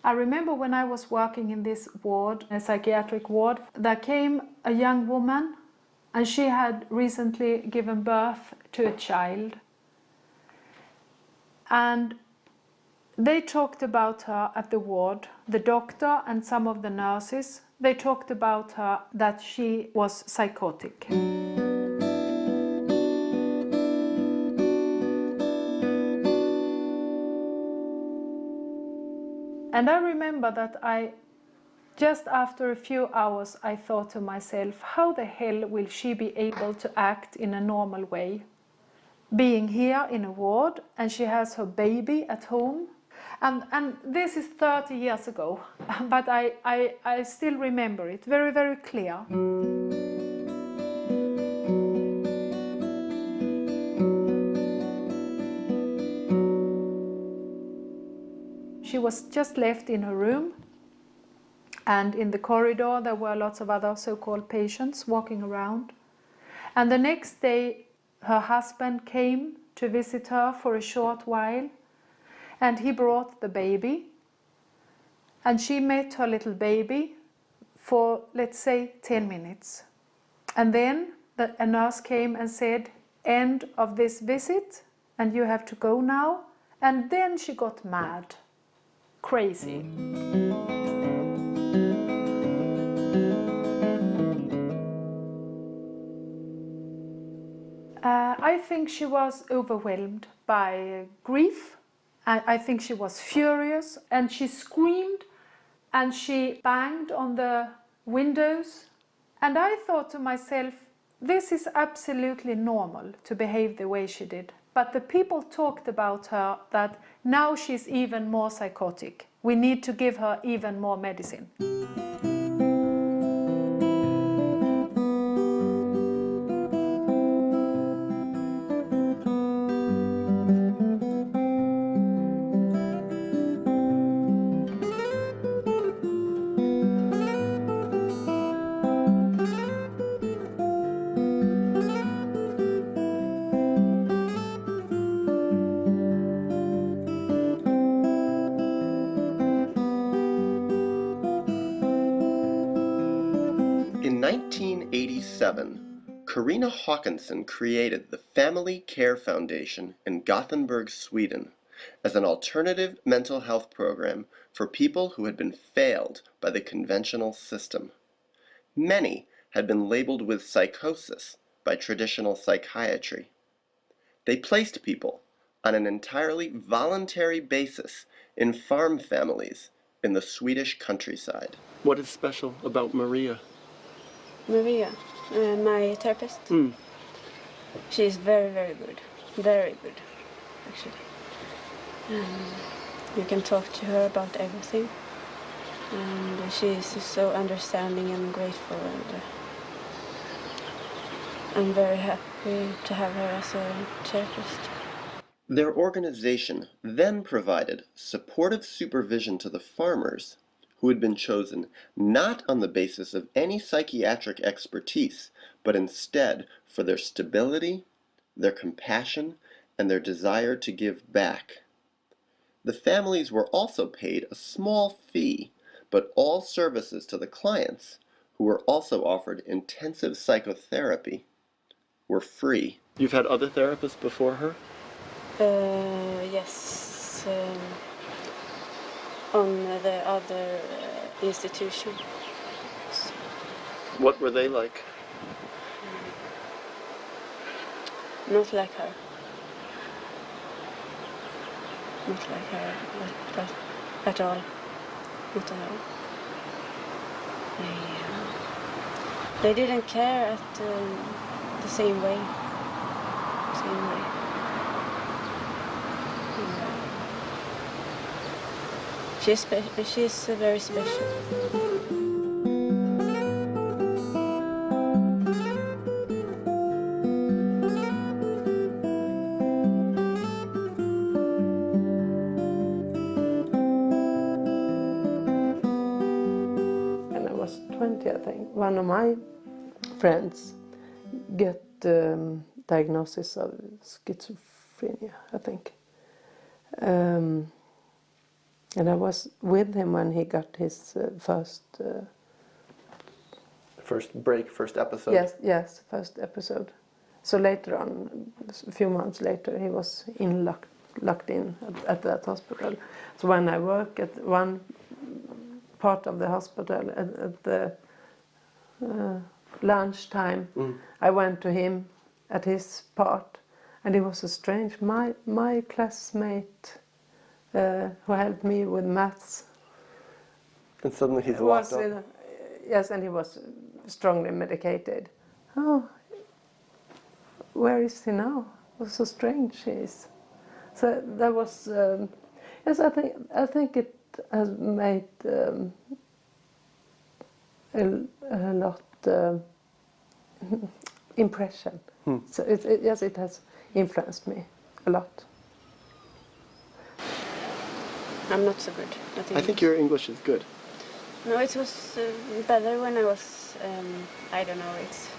I remember when I was working in this ward, a psychiatric ward, there came a young woman and she had recently given birth to a child. And they talked about her at the ward, the doctor and some of the nurses. They talked about her that she was psychotic. And I remember that just after a few hours, I thought to myself, how the hell will she be able to act in a normal way? Being here in a ward and she has her baby at home. And this is 30 years ago, but I still remember it very, very clear. She was just left in her room, and in the corridor there were lots of other so-called patients walking around. And the next day her husband came to visit her for a short while, and he brought the baby, and she met her little baby for, let's say, 10 minutes. And then a nurse came and said, end of this visit, and you have to go now. And then she got mad. Crazy. I think she was overwhelmed by grief. I think she was furious, and she screamed and she banged on the windows. And I thought to myself, this is absolutely normal to behave the way she did. But the people talked about her that now she's even more psychotic. We need to give her even more medicine. In 1987, Carina Hawkinson created the Family Care Foundation in Gothenburg, Sweden, as an alternative mental health program for people who had been failed by the conventional system. Many had been labeled with psychosis by traditional psychiatry. They placed people on an entirely voluntary basis in farm families in the Swedish countryside. What is special about Maria? Maria, my therapist, she's very, very good, actually. You can talk to her about everything, and she's so understanding and grateful, and I'm very happy to have her as a therapist. Their organization then provided supportive supervision to the farmers who had been chosen not on the basis of any psychiatric expertise, but instead for their stability, their compassion, and their desire to give back. The families were also paid a small fee, but all services to the clients, who were also offered intensive psychotherapy, were free. You've had other therapists before her? Yes. On the other institution. What were they like? Not like her. Not like her at all. Not at all. They didn't care at the same way. She's very special. When I was 20, I think, one of my friends got diagnosis of schizophrenia, I think. And I was with him when he got his first first episode. yes, first episode. So later on, a few months later, he was locked in at that hospital. So when I work at one part of the hospital at the lunchtime, I went to him at his part, and it was so strange. My classmate who helped me with maths. And suddenly he's locked up. Yes, and he was strongly medicated. Oh, where is he now? It was so strange he is. So that was yes. I think it has made a lot impression. So yes, it has influenced me a lot. I'm not so good. I think your English is good. No, it was better when I was, I don't know, it's,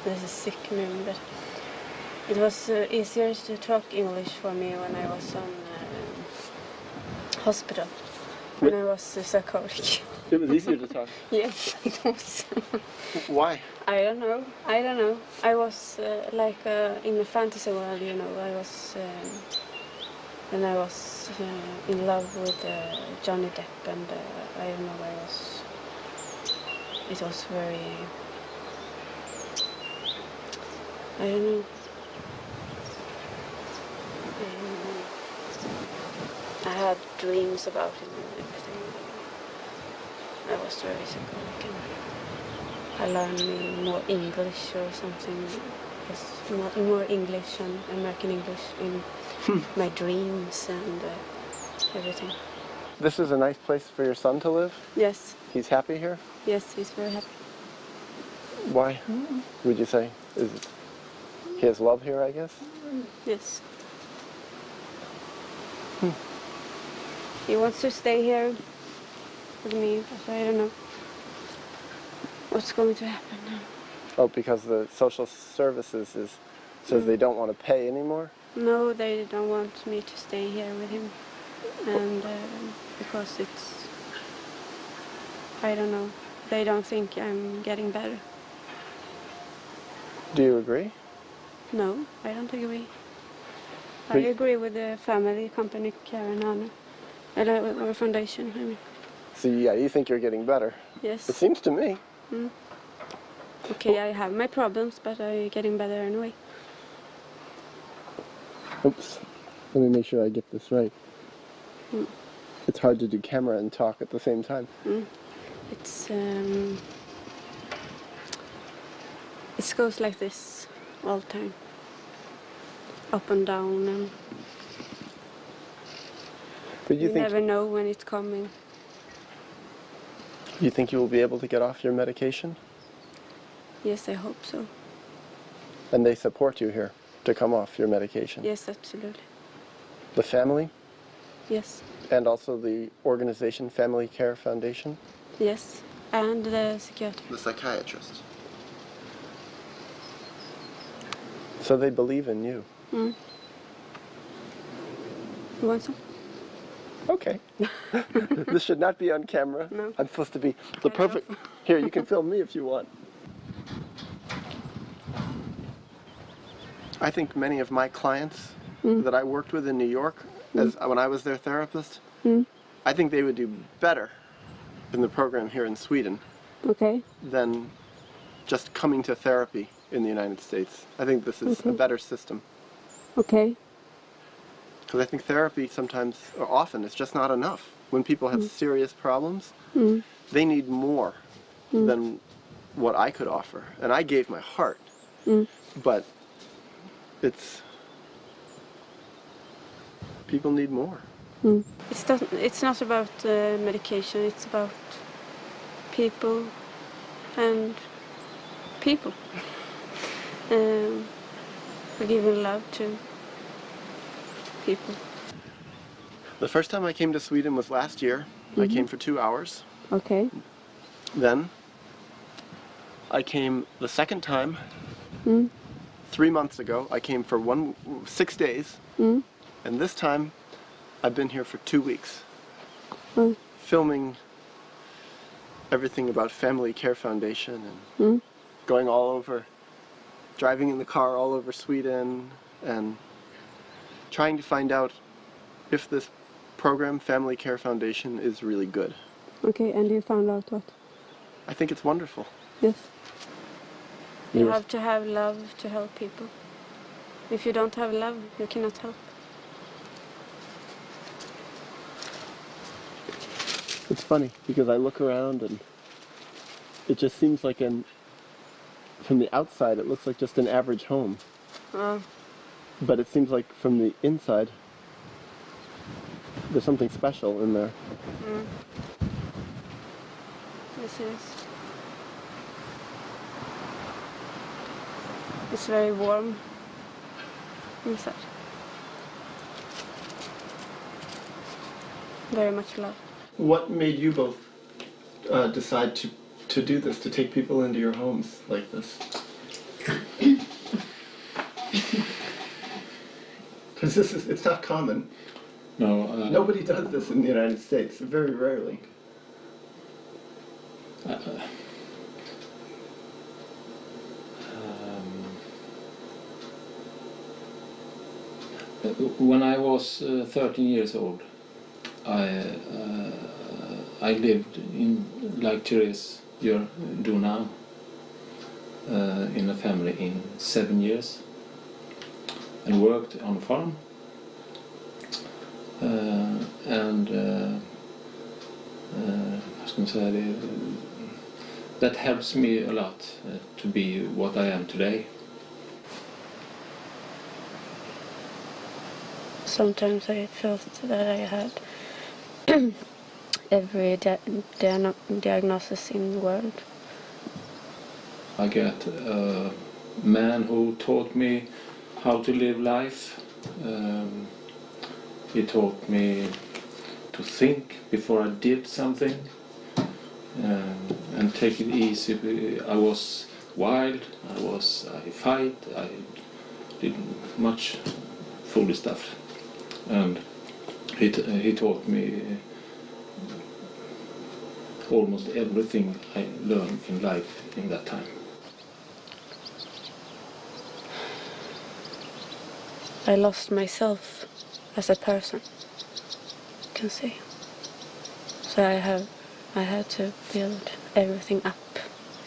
this is sick name, but it was easier to talk English for me when I was on hospital, when I was psychotic. It was easier to talk. Yes, it was. Why? I don't know. I was like in a fantasy world, you know. I was when I was in love with Johnny Depp, and I don't know. It was very. I don't know. I had dreams about him and everything. I was very psychotic, and I learned me more English or something. Yes, more English and American English in my dreams and everything. This is a nice place for your son to live? Yes. He's happy here? Yes, he's very happy. Why, would you say? He has love here, I guess? Yes. He wants to stay here with me, but I don't know what's going to happen now. Oh, because the social services says they don't want to pay anymore? No, they don't want me to stay here with him, and because it's, I don't know, they don't think I'm getting better. Do you agree? No, I don't agree. I agree with the family company, Karen Anna, or foundation, I mean. So yeah, you think you're getting better? Yes. It seems to me. Okay, I have my problems, but I'm getting better anyway. Oops. Let me make sure I get this right. It's hard to do camera and talk at the same time. It's it goes like this all the time, up and down, and But you never know when it's coming. You think you will be able to get off your medication? Yes, I hope so. And they support you here to come off your medication? Yes, absolutely. The family? Yes. And also the organization, Family Care Foundation? Yes, and the psychiatrist. The psychiatrist. So they believe in you? You want some? Okay. This should not be on camera. No. I'm supposed to be the perfect... Here, you can film me if you want. I think many of my clients that I worked with in New York, when I was their therapist, I think they would do better in the program here in Sweden than just coming to therapy in the United States. I think this is a better system. Okay. Because I think therapy sometimes, or often, is just not enough. When people have serious problems, they need more than what I could offer. And I gave my heart, but people need more. It's not about medication, it's about people and people. Giving love to people. The first time I came to Sweden was last year. I came for 2 hours. Okay. Then I came the second time 3 months ago. I came for 6 days. And this time I've been here for 2 weeks, Mm. filming everything about Family Care Foundation and going all over, driving in the car all over Sweden and trying to find out if this program, Family Care Foundation, is really good. Okay, and you found out what? I think it's wonderful. Yes. We You were- have to have love to help people. If you don't have love, you cannot help. It's funny because I look around and it just seems like from the outside it looks like just an average home. But it seems like from the inside there's something special in there. Yes, it is. It's very warm inside. Very much love. What made you both decide to do this, to take people into your homes like this? Because it's not common. No. Nobody does this in the United States, very rarely. When I was 13 years old, I lived in, like Therese do now, in a family in 7 years, and worked on a farm. That helps me a lot to be what I am today. Sometimes I felt that I had every diagnosis in the world. I got a man who taught me how to live life. He taught me to think before I did something and take it easy. I was wild, I fight, I did much foolish stuff. And he taught me almost everything I learned in life in that time. I lost myself as a person, you can say. So I had to build everything up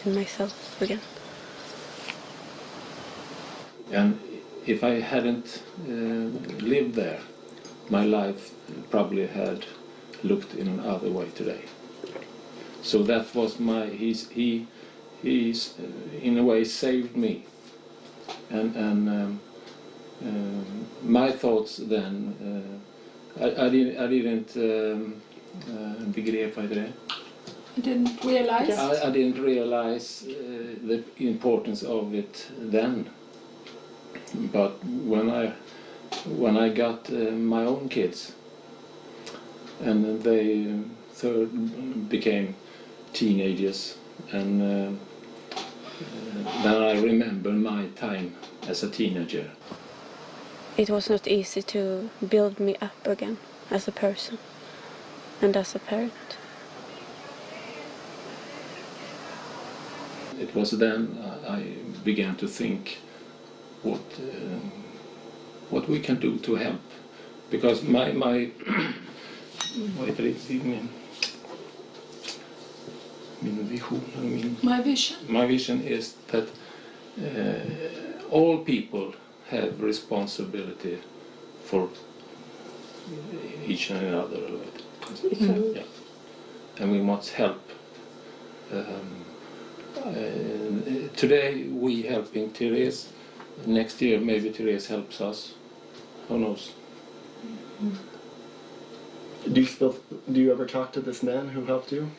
in myself again. And if I hadn't lived there, my life probably had looked in another way today. So that was he's in a way saved me. And my thoughts then, I didn't begrep, vad heter det? You didn't realize? I didn't realize the importance of it then. But when I got my own kids, and they became teenagers, and then I remember my time as a teenager. It was not easy to build me up again as a person and as a parent. It was then I began to think what we can do to help, because my vision is that all people have responsibility for each and another. Yeah. And we must help. Today we helping Therese. Next year maybe Therese helps us. Who knows? Do you ever talk to this man who helped you?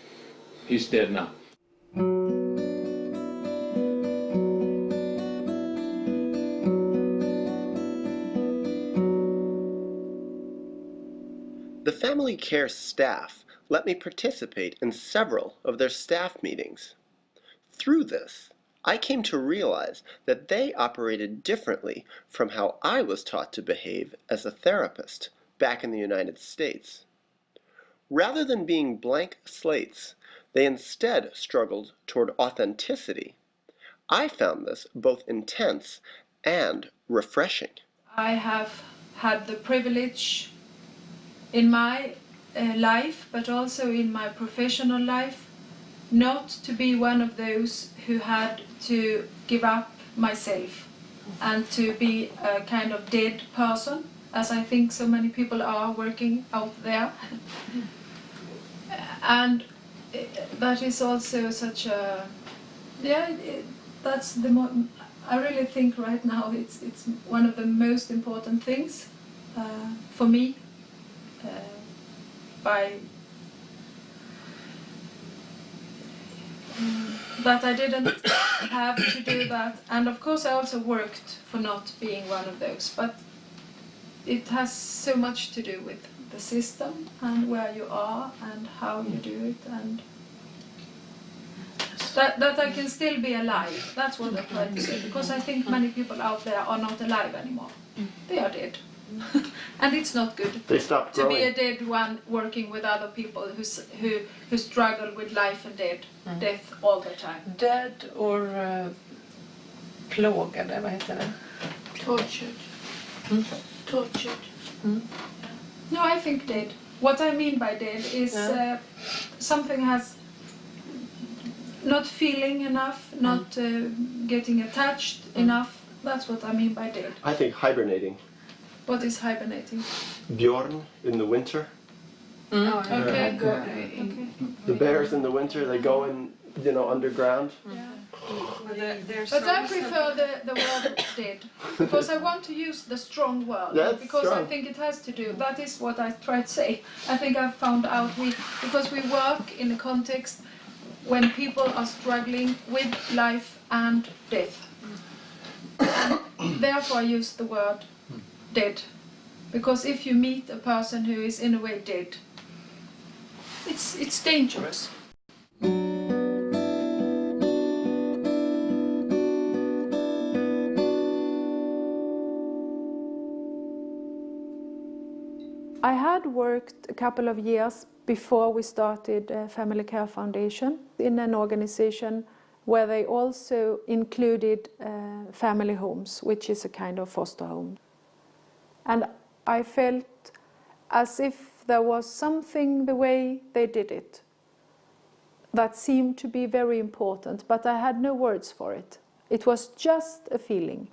He's dead now. The family care staff let me participate in several of their staff meetings. Through this, I came to realize that they operated differently from how I was taught to behave as a therapist back in the United States. Rather than being blank slates, they instead struggled toward authenticity. I found this both intense and refreshing. I have had the privilege in my life, but also in my professional life, not to be one of those who had to give up myself and to be a kind of dead person, as I think so many people are working out there. And that is also such a, that's the I really think right now it's one of the most important things for me, that I didn't have to do that. And of course I also worked for not being one of those, but it has so much to do with the system and where you are and how you do it, and that I can still be alive. That's what I try to say, because I think many people out there are not alive anymore. They are dead. And it's not good They stopped to growing. be a dead one working with other people who struggle with life and death all the time. Dead or plågade, vad heter det? Tortured. Tortured. No, I think dead. What I mean by dead is something has not feeling enough, not getting attached enough. That's what I mean by dead. I think hibernating. What is hibernating? Bjorn in the winter. Okay. Okay. The bears in the winter, they go in, underground. But I prefer the word dead, because I want to use the strong word, That's because strong. I think it has to do, that is what I try to say. I think I've found out, because we work in a context when people are struggling with life and death. And therefore I use the word dead, because if you meet a person who is in a way dead, it's dangerous. I had worked a couple of years before we started Family Care Foundation in an organization where they also included family homes, which is a kind of foster home. And I felt as if there was something the way they did it that seemed to be very important, but I had no words for it. It was just a feeling.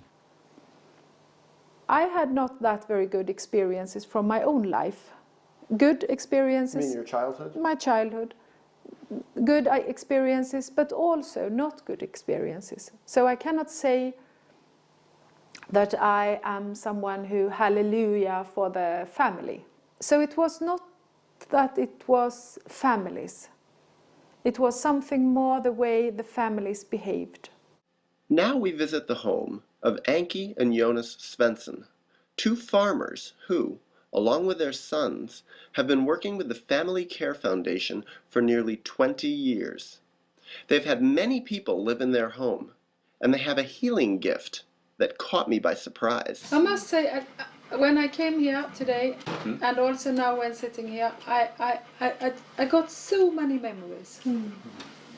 I had not that very good experiences from my own life. Good experiences. You mean your childhood? My childhood. Good experiences, but also not good experiences. So I cannot say that I am someone who hallelujah for the family. So it was not that it was families. It was something more the way the families behaved. Now we visit the home of Anki and Jonas Svensson, two farmers who, along with their sons, have been working with the Family Care Foundation for nearly 20 years. They've had many people live in their home, and they have a healing gift that caught me by surprise. I must say, when I came here today, and also now when sitting here, I got so many memories.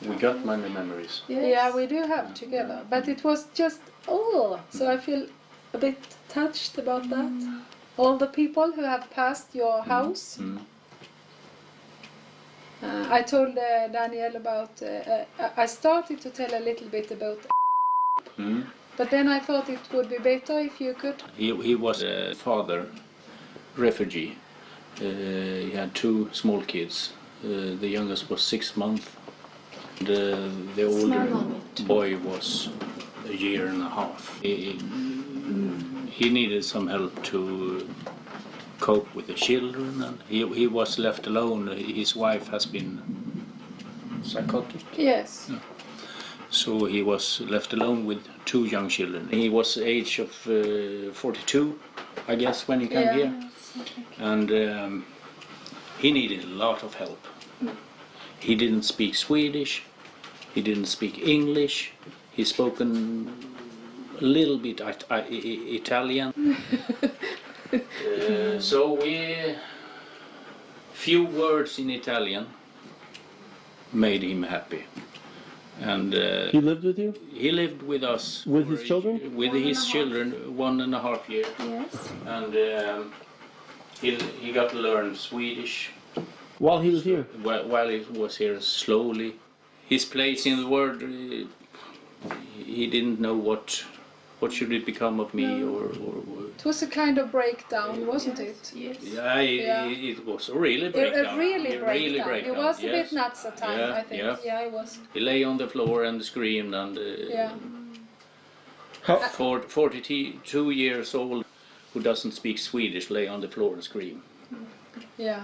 We got many memories. Yes. Yeah, we do have together, but it was just, so I feel a bit touched about that. All the people who have passed your house. I told Daniel about, I started to tell a little bit about, but then I thought it would be better if you could. He was a father, refugee. He had two small kids. The youngest was 6 months. The older boy was a year and a half. He needed some help to cope with the children, and he was left alone. His wife has been psychotic. Yes. So he was left alone with two young children. He was the age of 42, I guess, when he came here. And he needed a lot of help. He didn't speak Swedish, he didn't speak English, he spoke a little bit Italian. So we, few words in Italian made him happy. And He lived with you? he lived with us. With for his children? With his children, 1.5 years. Yes. And he got to learn Swedish While he was here? while he was here, slowly. His place in the world, he didn't know what should it become of me, or It was a kind of breakdown, wasn't it? Yes. yeah, it was a really breakdown. A really breakdown. It was a yes. bit nuts at times, Yeah, I think. yeah. Yeah, it was. He lay on the floor and screamed, and Yeah. 42 years old, who doesn't speak Swedish, lay on the floor and scream. Yeah.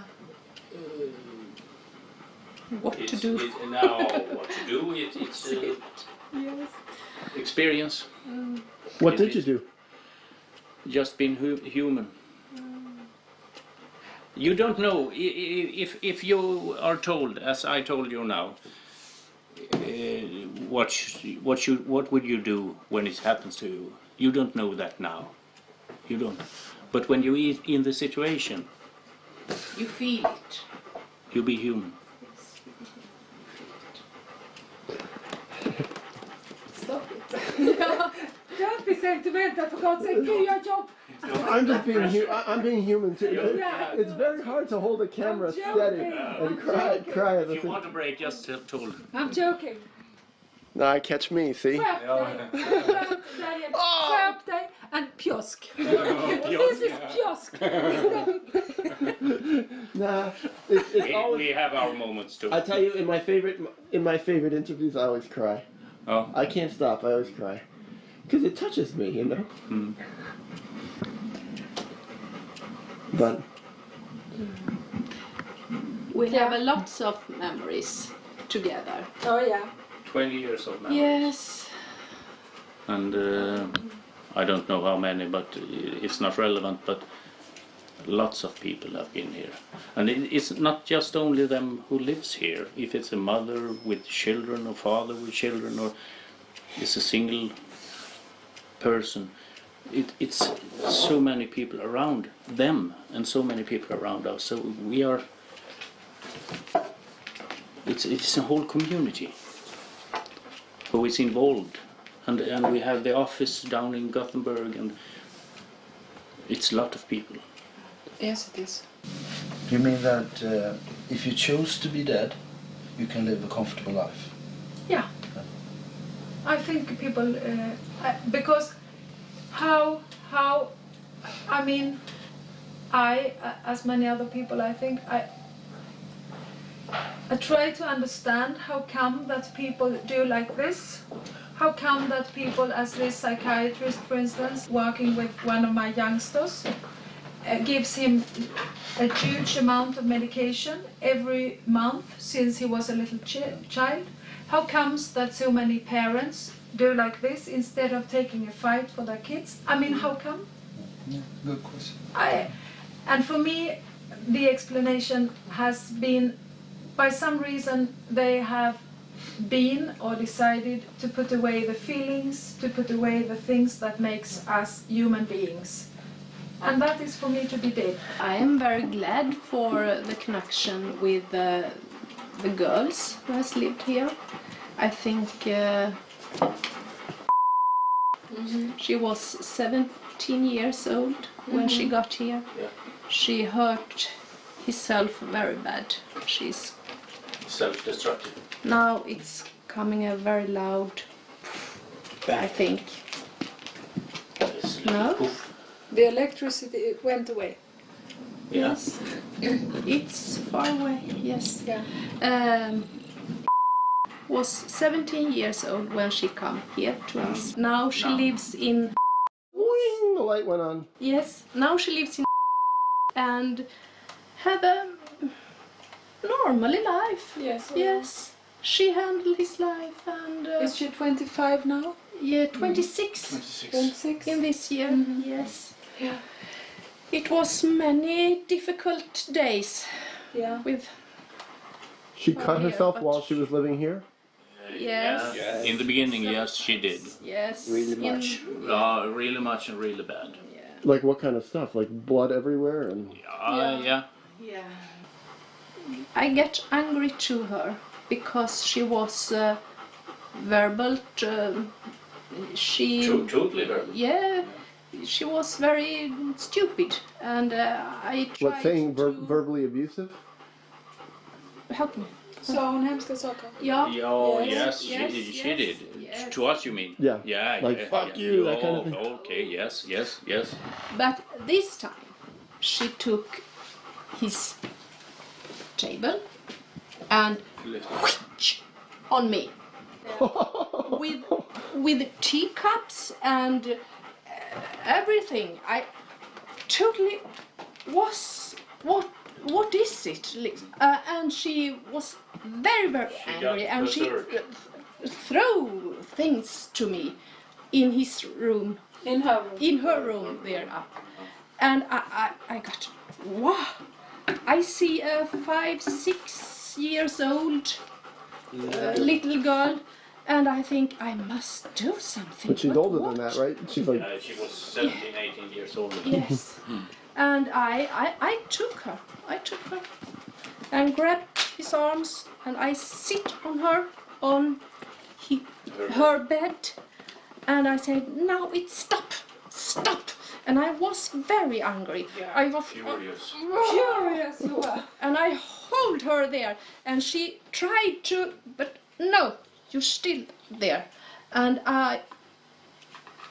What to do? Now, what to do? It's Yes. experience. What did you do? Just being human. You don't know if you are told, as I told you now, what would you do when it happens to you? You don't know that now. You don't. But when you're in the situation, You feel it. you be human. Stop it. Don't be sentimental, for God's sake. Do your job. I'm just being I'm being human too. Yeah. It's very hard to hold a camera I'm steady joking. and cry at the If you same. want a break, just tell them. I'm joking. Nah, catch me, see? Skärp dig. Skärp dig and pjosk. This is pjosk. Nah, it's always. We have our moments too. I tell you, in my favorite interviews, I always cry. Oh. I can't stop. I always cry because it touches me, you know. But We have a lots of memories together. Oh yeah. 20 years of memories. Yes. And I don't know how many, but it's not relevant, but lots of people have been here. And it's not just only them who lives here. If it's a mother with children or father with children, or it's a single person, it's so many people around them and so many people around us. So we are, it's a whole community who is involved. And we have the office down in Gothenburg, and it's a lot of people. Yes, it is. You mean that if you choose to be dead, you can live a comfortable life? Yeah. I think people, because how, I mean, as many other people, I think, I try to understand how come that people do like this. How come that people, as this psychiatrist, for instance, working with one of my youngsters, gives him a huge amount of medication every month since he was a little child? How comes that so many parents do like this instead of taking a fight for their kids? I mean, how come? Yeah, good question. And for me, the explanation has been, by some reason, they have been or decided to put away the feelings, to put away the things that makes us human beings. And that is for me to be dead. I am very glad for the connection with the girls who has lived here. I think she was 17 years old when she got here. Yeah. She hurt herself very bad. She's Self-destructive. now it's coming a very loud, I think. No? Poof. The electricity went away. Yeah. Yes. It's far away, yes. Yeah. Was 17 years old when she come here to us. Now she lives in... Wing, the light went on. Yes, now she lives in and have a normally life. Yes. Yes. She handled his life and... Is she 25 now? yeah, 26 26. in this year, yes. Yeah. It was many difficult days Yeah. with... She cut yeah, herself but- while she was living here. Yes. In the beginning, yes, she did. Yes. Really in- much. Really much and really bad. Yeah. Like what kind of stuff? Like blood everywhere and... Yeah. I get angry to her because she was verbal. She Totally verbal. yeah, she was very stupid, and I tried What, saying to verbally abusive? help me. Sa hon hemska saker? Yeah. Oh, yes, Yes, she did. yes. To us, you mean? Yeah. Yeah, Like, yeah, fuck yeah. you, that kind of thing. Okay, yes. But this time, she took his table and on me with teacups and everything. I totally was what is it? And she was very angry, and she threw things to me in his room. In her room? In her room there up. And I got, wow, I see a 5-6 years old little girl, and I think I must do something. But she's older than that, right? She's like... She was 17, 18 years old. Yes. And I took her and grabbed his arms, and I sit on her on her bed, and I said, now it's stop. And I was very angry. Yeah, I was furious. Furious you were. And I hold her there, and she tried to, but no, you're still there. And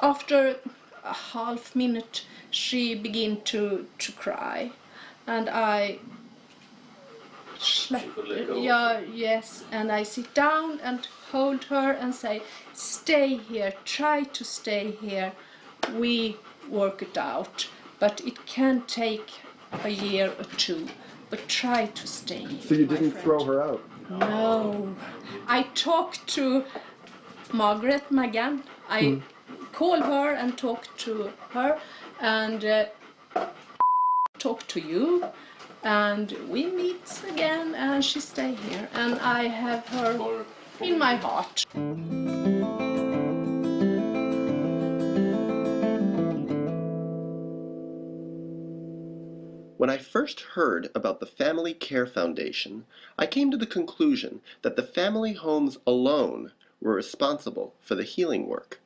after a half minute, she began to cry, and I yes, and I sit down and hold her and say, stay here, try to stay here, we work it out, but it can take a year or two, but try to stay here. So you my didn't friend. throw her out? No, I talked to Margaret McGann. I called her and talked to her, and talked to you, and we meet again, and she stay here, and I have her in my heart. When I first heard about the Family Care Foundation, I came to the conclusion that the family homes alone were responsible for the healing work.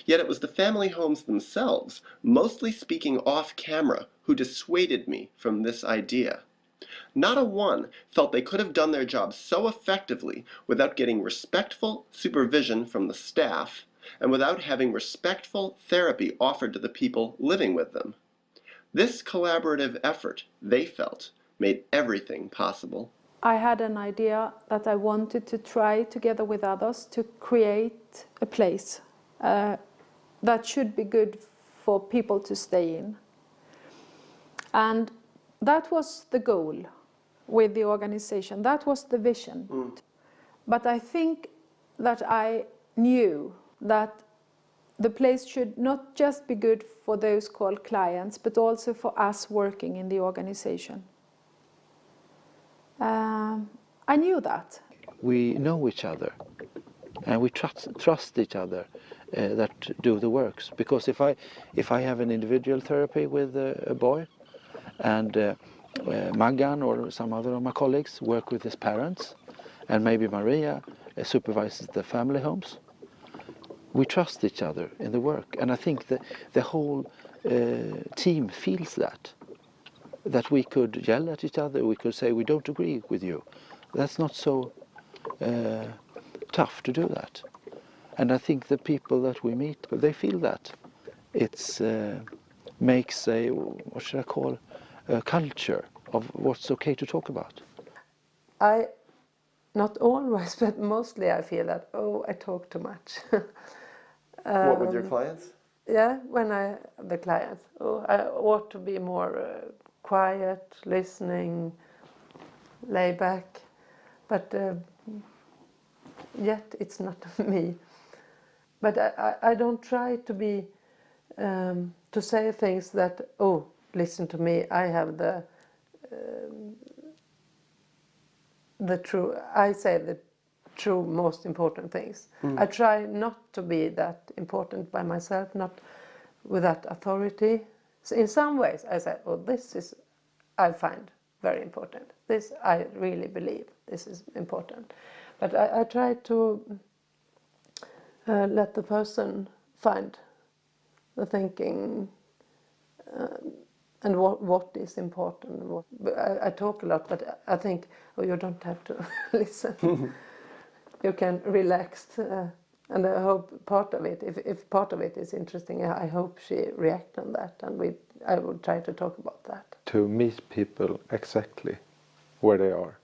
Yet it was the family homes themselves, mostly speaking off camera, who dissuaded me from this idea. Not a one felt they could have done their job so effectively without getting respectful supervision from the staff and without having respectful therapy offered to the people living with them. This collaborative effort, they felt, made everything possible. I had an idea that I wanted to try together with others to create a place that should be good for people to stay in. And that was the goal with the organization. That was the vision. But I think that I knew that the place should not just be good for those called clients, but also for us working in the organization. I knew that. We know each other, and we trust each other that do the works. Because if I have an individual therapy with a boy, and Maggan or some other of my colleagues work with his parents, and maybe Maria supervises the family homes, we trust each other in the work, and I think that the whole team feels that we could yell at each other, we could say we don't agree with you. That's not so tough to do that. And I think the people that we meet, they feel that. It makes a, what should I call, a culture of what's okay to talk about. Not always, but mostly I feel that, oh, I talk too much. What, with your clients? Yeah, the clients. Oh, I ought to be more quiet, listening, lay back, but yet it's not me. But I don't try to be, to say things that, oh, listen to me, I have the true, I say the true most important things. I try not to be that important by myself, not with that authority, So in some ways I said, oh, this is, I find very important. This I really believe this is important. But I try to let the person find the thinking and what is important. I talk a lot, but I think, oh, you don't have to listen. You can relax. And I hope part of it, if part of it is interesting, I hope she reacts on that, and I will try to talk about that. To meet people exactly where they are.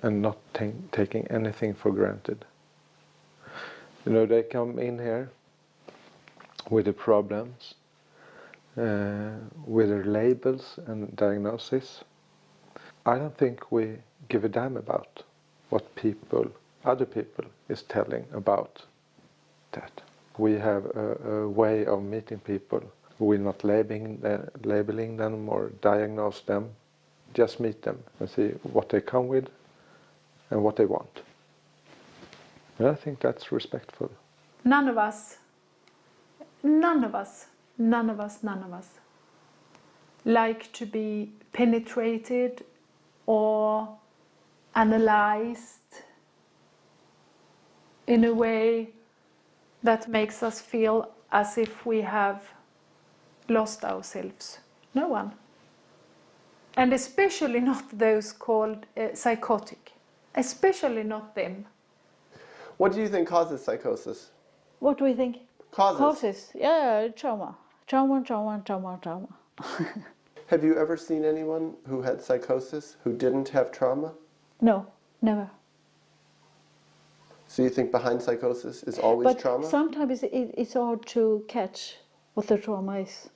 And not taking anything for granted. You know, they come in here with the problems, with their labels and diagnoses. I don't think we give a damn about what other people is telling about that. We have a way of meeting people. We're not labeling them or diagnose them. Just meet them and see what they come with and what they want. And I think that's respectful. None of us like to be penetrated or analyzed in a way that makes us feel as if we have lost ourselves. No one. And especially not those called psychotic. Especially not them. What do you think causes psychosis? What do we think? Causes? Yeah, trauma. Trauma. Have you ever seen anyone who had psychosis who didn't have trauma? No, never. So you think behind psychosis is always trauma? But sometimes it's hard to catch what the trauma is.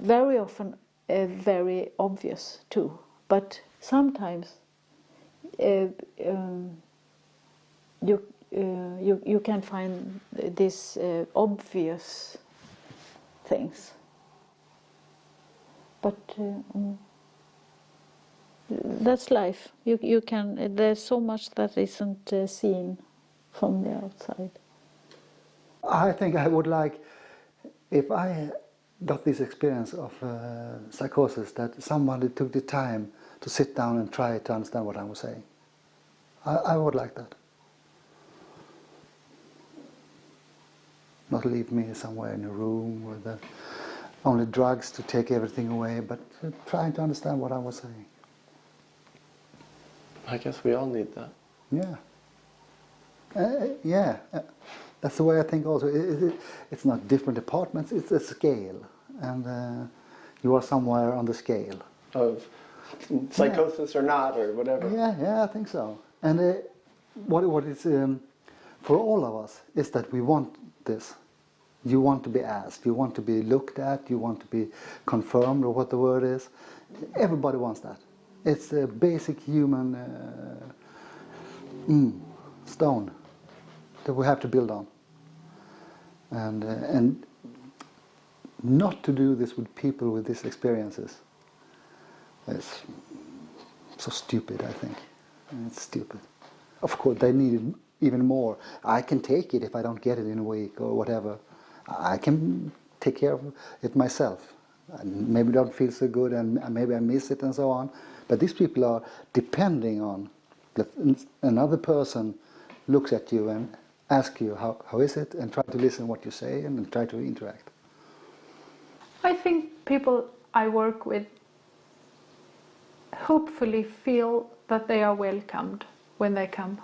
Very often very obvious too, but sometimes you can find these obvious things, but that's life. You can. There's so much that isn't seen from the outside. I think I would like, if I got this experience of psychosis, that somebody took the time to sit down and try to understand what I was saying. I would like that. Not leave me somewhere in a room with only drugs to take everything away, but trying to understand what I was saying. I guess we all need that. Yeah. That's the way I think also. It's not different departments, it's a scale. And you are somewhere on the scale. Of psychosis or not, or whatever. Yeah, I think so. And what is for all of us is that we want this. You want to be asked, you want to be looked at, you want to be confirmed, or what the word is. Everybody wants that. It's a basic human stone that we have to build on. And not to do this with people with these experiences is so stupid, I think. It's stupid. Of course, they need it even more. I can take it if I don't get it in a week or whatever. I can take care of it myself. I maybe don't feel so good and maybe I miss it and so on. But these people are depending on that another person looks at you and asks you how is it, and try to listen what you say and try to interact. I think people I work with hopefully feel that they are welcomed when they come.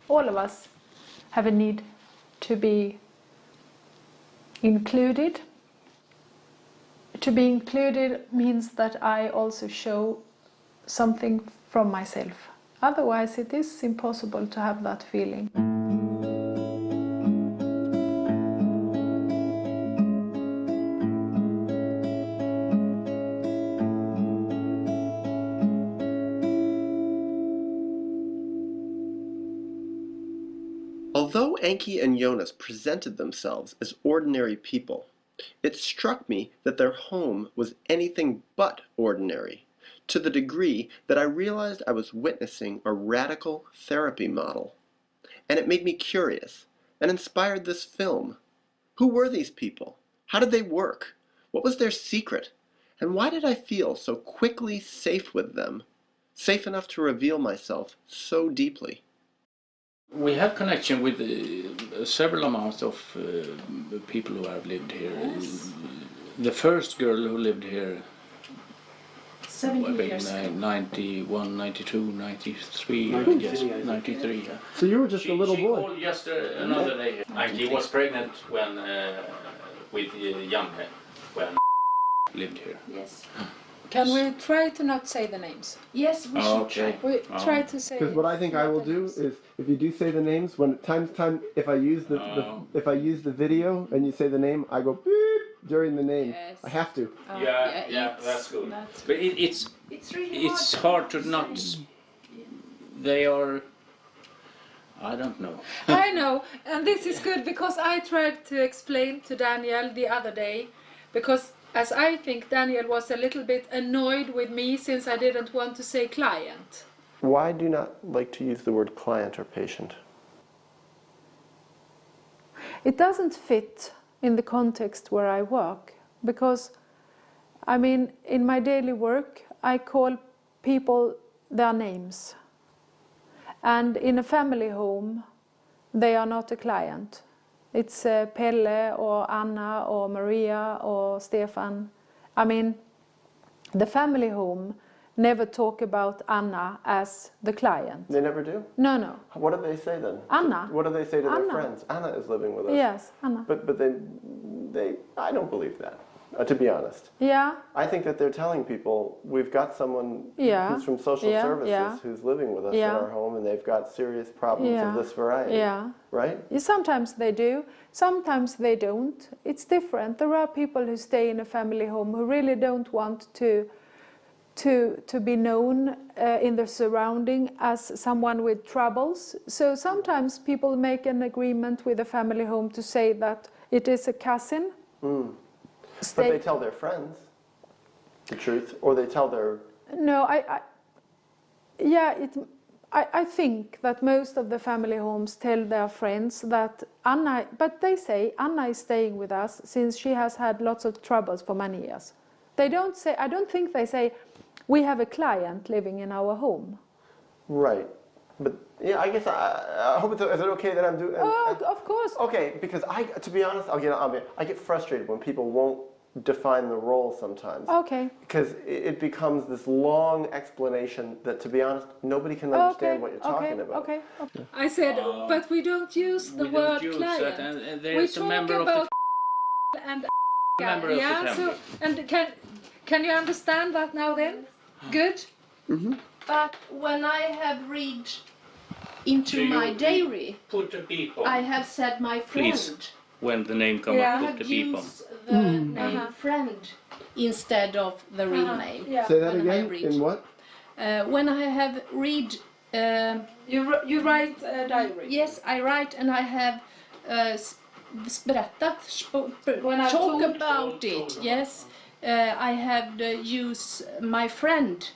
All of us have a need to be included. To be included means that I also show something from myself. Otherwise, it is impossible to have that feeling. Although Anki and Jonas presented themselves as ordinary people, it struck me that their home was anything but ordinary, to the degree that I realized I was witnessing a radical therapy model. and it made me curious and inspired this film. Who were these people? How did they work? What was their secret? And why did I feel so quickly safe with them? Safe enough to reveal myself so deeply? We have connection with several amounts of people who have lived here. Yes. The first girl who lived here 70 years. 91, 92, 93, I guess. 93. Yeah. So you were just a little she boy? Called just another day. And she was pregnant when with Janne when lived here. Yes. Can we try to not say the names? Yes, we should try. We try to say. Because what I think I will do is, if you do say the names, when time, if I use if I use the video and you say the name, I go beep during the name. Yes. I have to. Yeah, that's good. But it's really hard to not. They are. I don't know. I know, and this is good because I tried to explain to Daniel the other day, because as I think Daniel was a little bit annoyed with me since I didn't want to say client. Why do you not like to use the word client or patient? It doesn't fit in the context where I work, because I mean in my daily work I call people their names, and in a family home they are not a client. It's Pelle or Anna or Maria or Stefan. I mean, the family home never talk about Anna as the client. They never do? No, no. What do they say then? Anna. What do they say to Anna. their friends? Anna is living with us. Yes, Anna. But they I don't believe that, to be honest. Yeah. I think that they're telling people, we've got someone who's from social services who's living with us in our home, and they've got serious problems of this variety. Yeah. Right? Sometimes they do, sometimes they don't. It's different. There are people who stay in a family home who really don't want to be known in the surrounding as someone with troubles. So sometimes people make an agreement with a family home to say that it is a cousin. Mm. But they tell their friends the truth, or they tell their... No, I think that most of the family homes tell their friends that Anna, but they say Anna is staying with us since she has had lots of troubles for many years. They don't say, I don't think they say, we have a client living in our home. Right. But yeah, I guess I hope is it okay that I'm doing... of course. Okay, because to be honest, I get frustrated when people won't define the role sometimes. Okay. Because it becomes this long explanation that, to be honest, nobody can understand what you're talking about. Okay. I said, but we don't use the word client. And there's a member of the and member of the family. So and can you understand that now then? Good. Mm-hmm. But when I have read into my diary, put the beep on. I have said my friend. Please, when the name comes up, put the beep on. The name friend instead of the real name. Yeah. Say that again. In what? When I have read, you write a diary. Yes, I write, and I have talk about it. Yes, I have used my friend.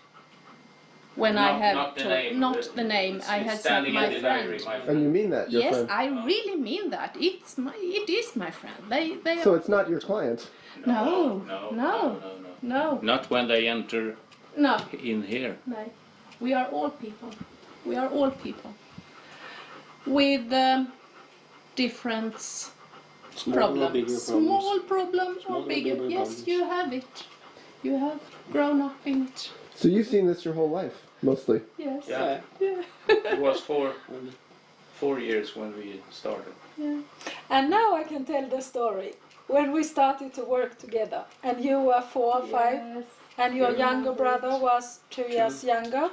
When I have not the name, I have said my friend. And you mean that? Your Yes, friend? I really mean that. It is my friend. They so it's not your client? No. Not when they enter in here. No. We are all people. We are all people. With different problems. Small problems or bigger. Yes, you have it. You have grown up in it. So you've seen this your whole life, mostly? Yes. Yeah. It was 4 years when we started. Yeah. And now I can tell the story. When we started to work together, and you were 4 or 5, and your younger brother was 2 years younger,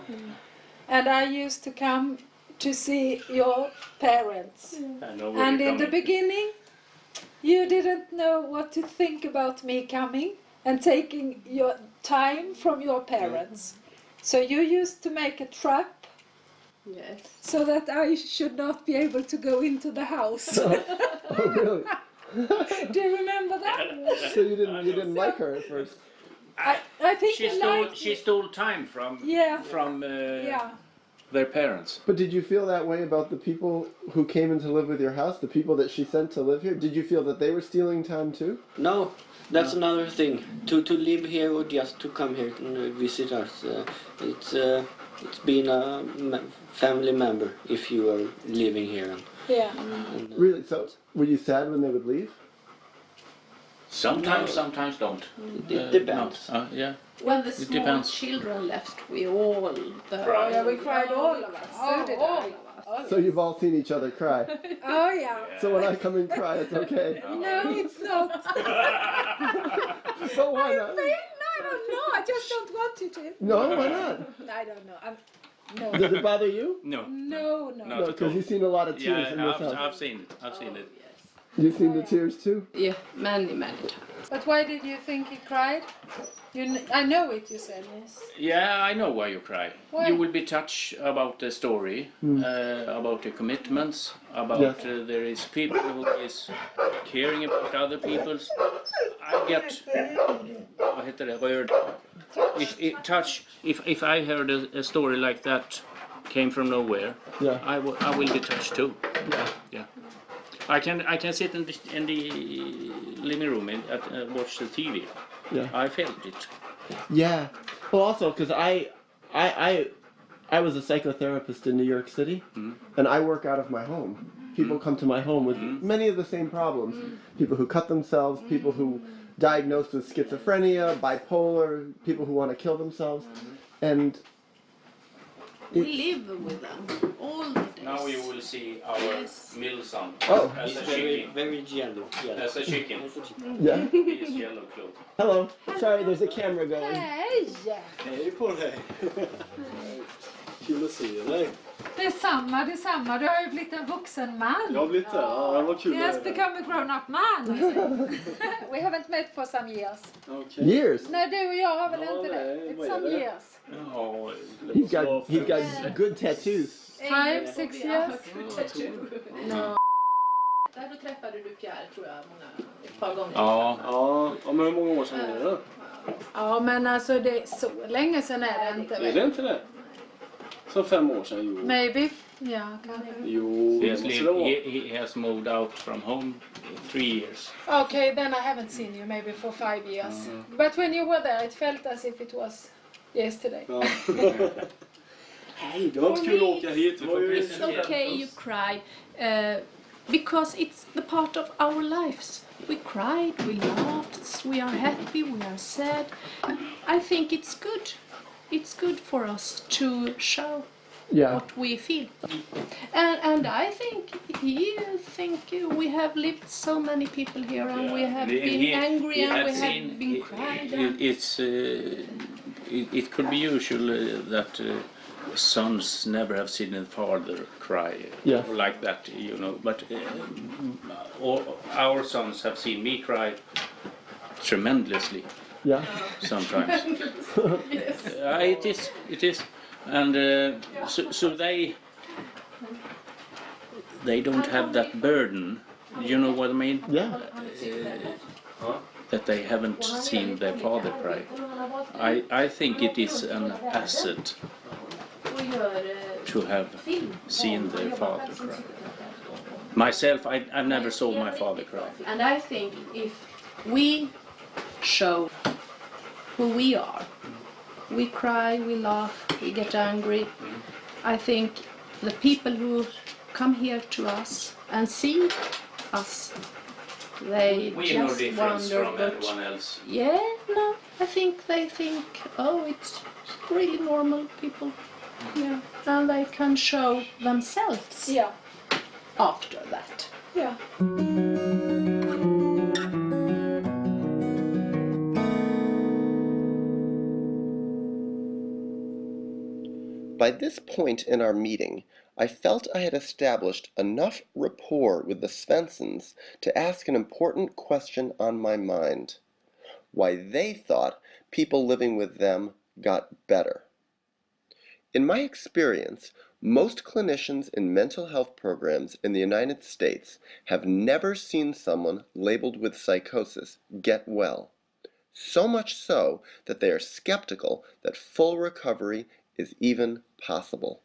and I used to come to see your parents. And in the beginning, you didn't know what to think about me coming and taking your time from your parents. So you used to make a trap so that I should not be able to go into the house. Oh, really? Do you remember that? So you didn't like her at first? I think she stole time from their parents. But did you feel that way about the people who came in to live with your house, the people that she sent to live here? Did you feel that they were stealing time too? No, that's another thing. To live here or just to come here and visit us. It's been a family member if you are living here. Yeah. Really? So were you sad when they would leave? Sometimes, sometimes don't. It depends. No. Yeah. When the It small depends. children left, we all Oh, yeah, we cried all of us. So did I. So you've all seen each other cry. Oh, yeah. So when I come and cry, it's okay. No, it's not. But why not? I don't know. I just don't want you to. No, why not? I don't know. No. Does it bother you? No. No. No, because you've seen a lot of tears in this house. I've seen it. I've seen it. You've seen the tears too? Yeah, many times. But why did you think he cried? I know it, you said. Yes. Yeah, I know why you cry. Why? You will be touched about the story, about the commitments, about there is people who is caring about other people's. I get, vad heter det, rörd. If I heard a story like that came from nowhere, I will be touched too. Yeah. I can sit in the living room and watch the TV. Yeah. I felt it. Yeah. Well, also because I was a psychotherapist in New York City, and I work out of my home. People come to my home with many of the same problems. People who cut themselves, people who diagnosed with schizophrenia, bipolar, people who want to kill themselves, and We live with them all the days. Now you will see our mill son. Oh. As a Very, chicken. very yellow. Yeah. As a chicken. Yeah. He is yellow clothed. Hello. Sorry, there's a camera going. Hej! Hej på dig! Kul att se dig. Detsamma. Du har ju blivit en vuxen man. Jag har blivit det. Ja, det var kul. He has become a grown-up man. We haven't met for some years. Okay. Years? Nej, du och jag har väl inte det? nej, vad It's är some det? years. Oh, He's got good tattoos. 5, 6 years? No. Där då träffade du Pierre, tror jag, ett par gånger. Ja. Ja, men hur många år sedan är det? Ja, men alltså det är så länge sedan är det inte. Är det inte det? Så 5 år sedan, jo. Maybe. Ja, kanske. Jo, He det has, måste det vara. he has moved out from home 3 years. Okay, then I haven't seen you maybe for 5 years. But when you were there, it felt as if it was yesterday. Ja. Hej, det var inte kul att åka hit. Det var ju... It's okay you cry, because it's the part of our lives. We cried, we laughed, we are happy, we are sad. I think it's good. It's good for us to show what we feel. And I think we have lived so many people here, and we have been angry, and we have been cried. It could be usual that sons never have seen a father cry like that, you know. But our sons have seen me cry tremendously. Yeah. Sometimes. It is, and so they don't have that burden. You know what I mean? Yeah. That they haven't seen their father cry. I think it is an asset to have seen their father cry. Myself, I've never saw my father cry. And I think if we show who we are, we cry, we laugh, we get angry, I think the people who come here to us and see us, they We no just difference wonder, from but everyone else. yeah, no, I think they think, oh, it's really normal people. Yeah, and they can show themselves after that. Yeah. By this point in our meeting, I felt I had established enough rapport with the Svensons to ask an important question on my mind: why they thought people living with them got better. In my experience, most clinicians in mental health programs in the United States have never seen someone labeled with psychosis get well, so much so that they are skeptical that full recovery is even possible.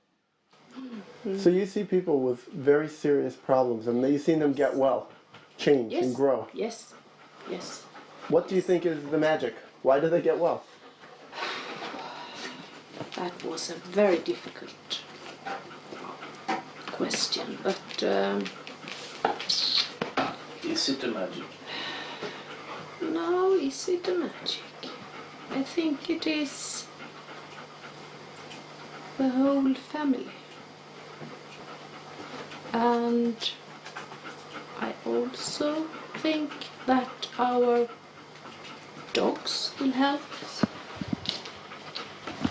So you see people with very serious problems, and you've seen them get well, change, and grow. Yes, yes. What do you think is the magic? Why do they get well? That was a very difficult question, but Is it a magic? no, is it a magic? I think it is the whole family. And I also think that our dogs will help.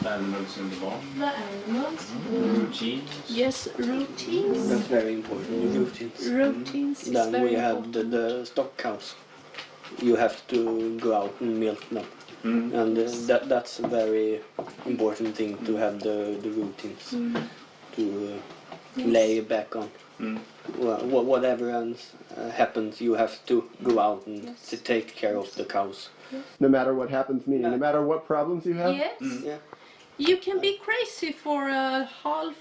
Animals in the barn? The animals. Routines? Yes, routines. That's very important. Routines. Routines is Then very we have important. the stock cows. You have to go out and milk them. And that's a very important thing to have the routines to lay back on. Well, whatever else happens, you have to go out and to take care of the cows. No matter what happens, meaning no matter what problems you have? Yes. Yeah. You can be crazy for a half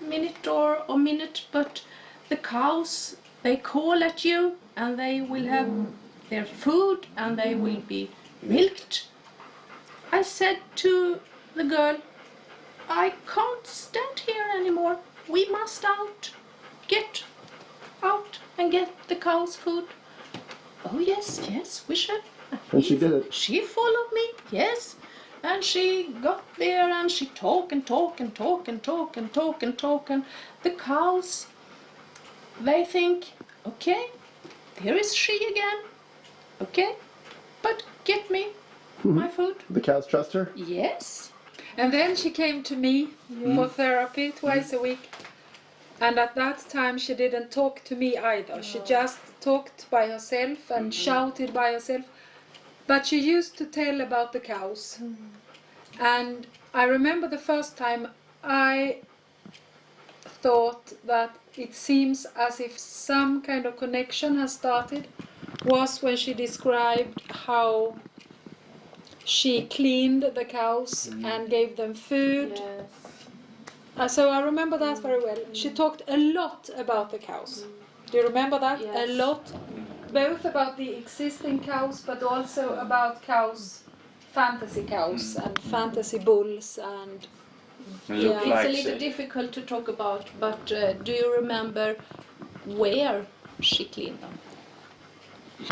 minute or a minute, but the cows, they call at you and they will have their food and they will be milked. I said to the girl, I can't stand here anymore. We must out. Get out and get the cows' food. Oh yes, yes, we should. And she did it. She followed me, yes. And she got there and she talk and talk and talk and talk and talk and talk. And the cows, they think, okay, here is she again. Okay, but get me my food. The cows trust her? Yes. And then she came to me for therapy twice a week. And at that time she didn't talk to me either. She just talked by herself and shouted by herself. But she used to tell about the cows. And I remember the first time I thought that it seems as if some kind of connection has started was when she described how she cleaned the cows and gave them food. So I remember that very well. She talked a lot about the cows. Do you remember that? Yes. A lot. Both about the existing cows, but also about cows, fantasy cows and fantasy bulls and... It's a little difficult to talk about, but do you remember where she cleaned them?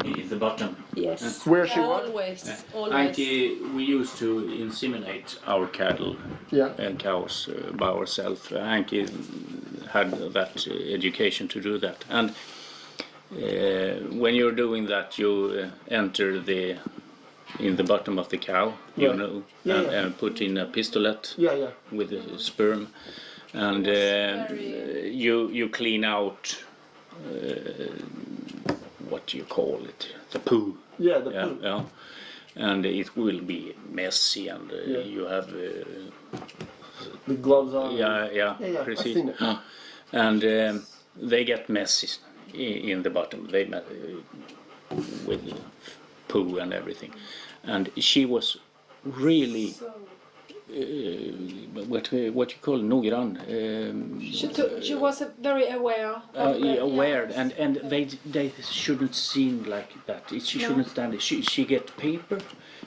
In the bottom. Yes. Where she was? Always, always. Anki, we used to inseminate our cattle and cows by ourselves. Anki had that education to do that. And when you're doing that, you enter in the bottom of the cow, you know, and put in a pistolet with a sperm, and you clean out what do you call it? The poo. Yeah, the poo. Yeah. And it will be messy, and you have the gloves on. Yeah, I've seen it. And they get messy in the bottom. They with poo and everything. And she was really what you call noggrann. She was very aware. Aware, and they shouldn't seem like that. She shouldn't stand it. She get paper,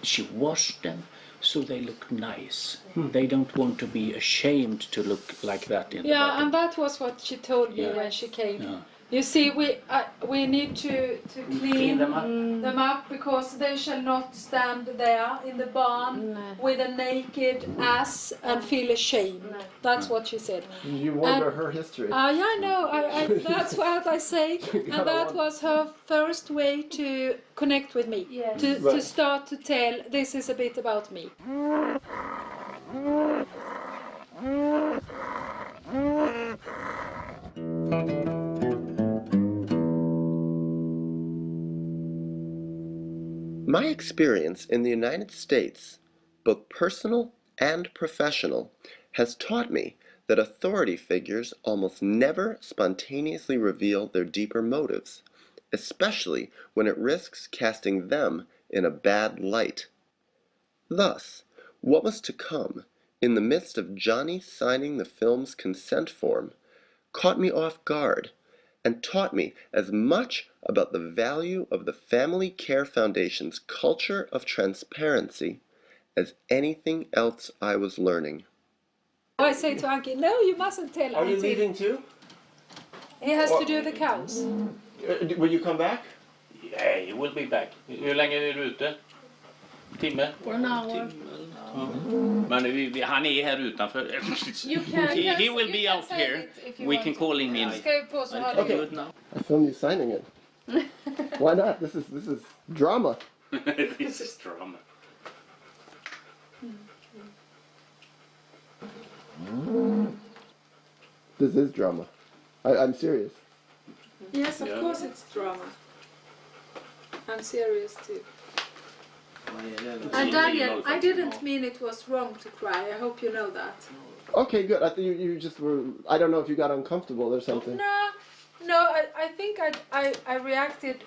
she washed them, so they look nice. They don't want to be ashamed to look like that in the bottom. And that was what she told me when she came. You see, we need to clean them up because they shall not stand there in the barn with a naked ass and feel ashamed. That's what she said. You wonder her history. Yeah, I know. That's what I say. And that was her first way to connect with me. To start to tell, this is a bit about me. My experience in the United States, both personal and professional, has taught me that authority figures almost never spontaneously reveal their deeper motives, especially when it risks casting them in a bad light. Thus, what was to come in the midst of Johnny signing the film's consent form, caught me off guard and taught me as much about the value of the Family Care Foundation's culture of transparency as anything else I was learning. I say to Anki, no, you mustn't tell Are you until leaving too? he has to do the cows. Will you come back? Yeah, you will be back. Hur länge är du ute? Timme? For an hour. Men han är här utanför. He will be out here. We can call him in. Okay. I film you signing it. Why not? This is drama. This is drama. This is drama. I'm serious. Yes, of course it's drama. I'm serious too. And Daniel, I didn't mean it was wrong to cry. I hope you know that. Okay, good. I think you just were. I don't know if you got uncomfortable or something. No. I think I reacted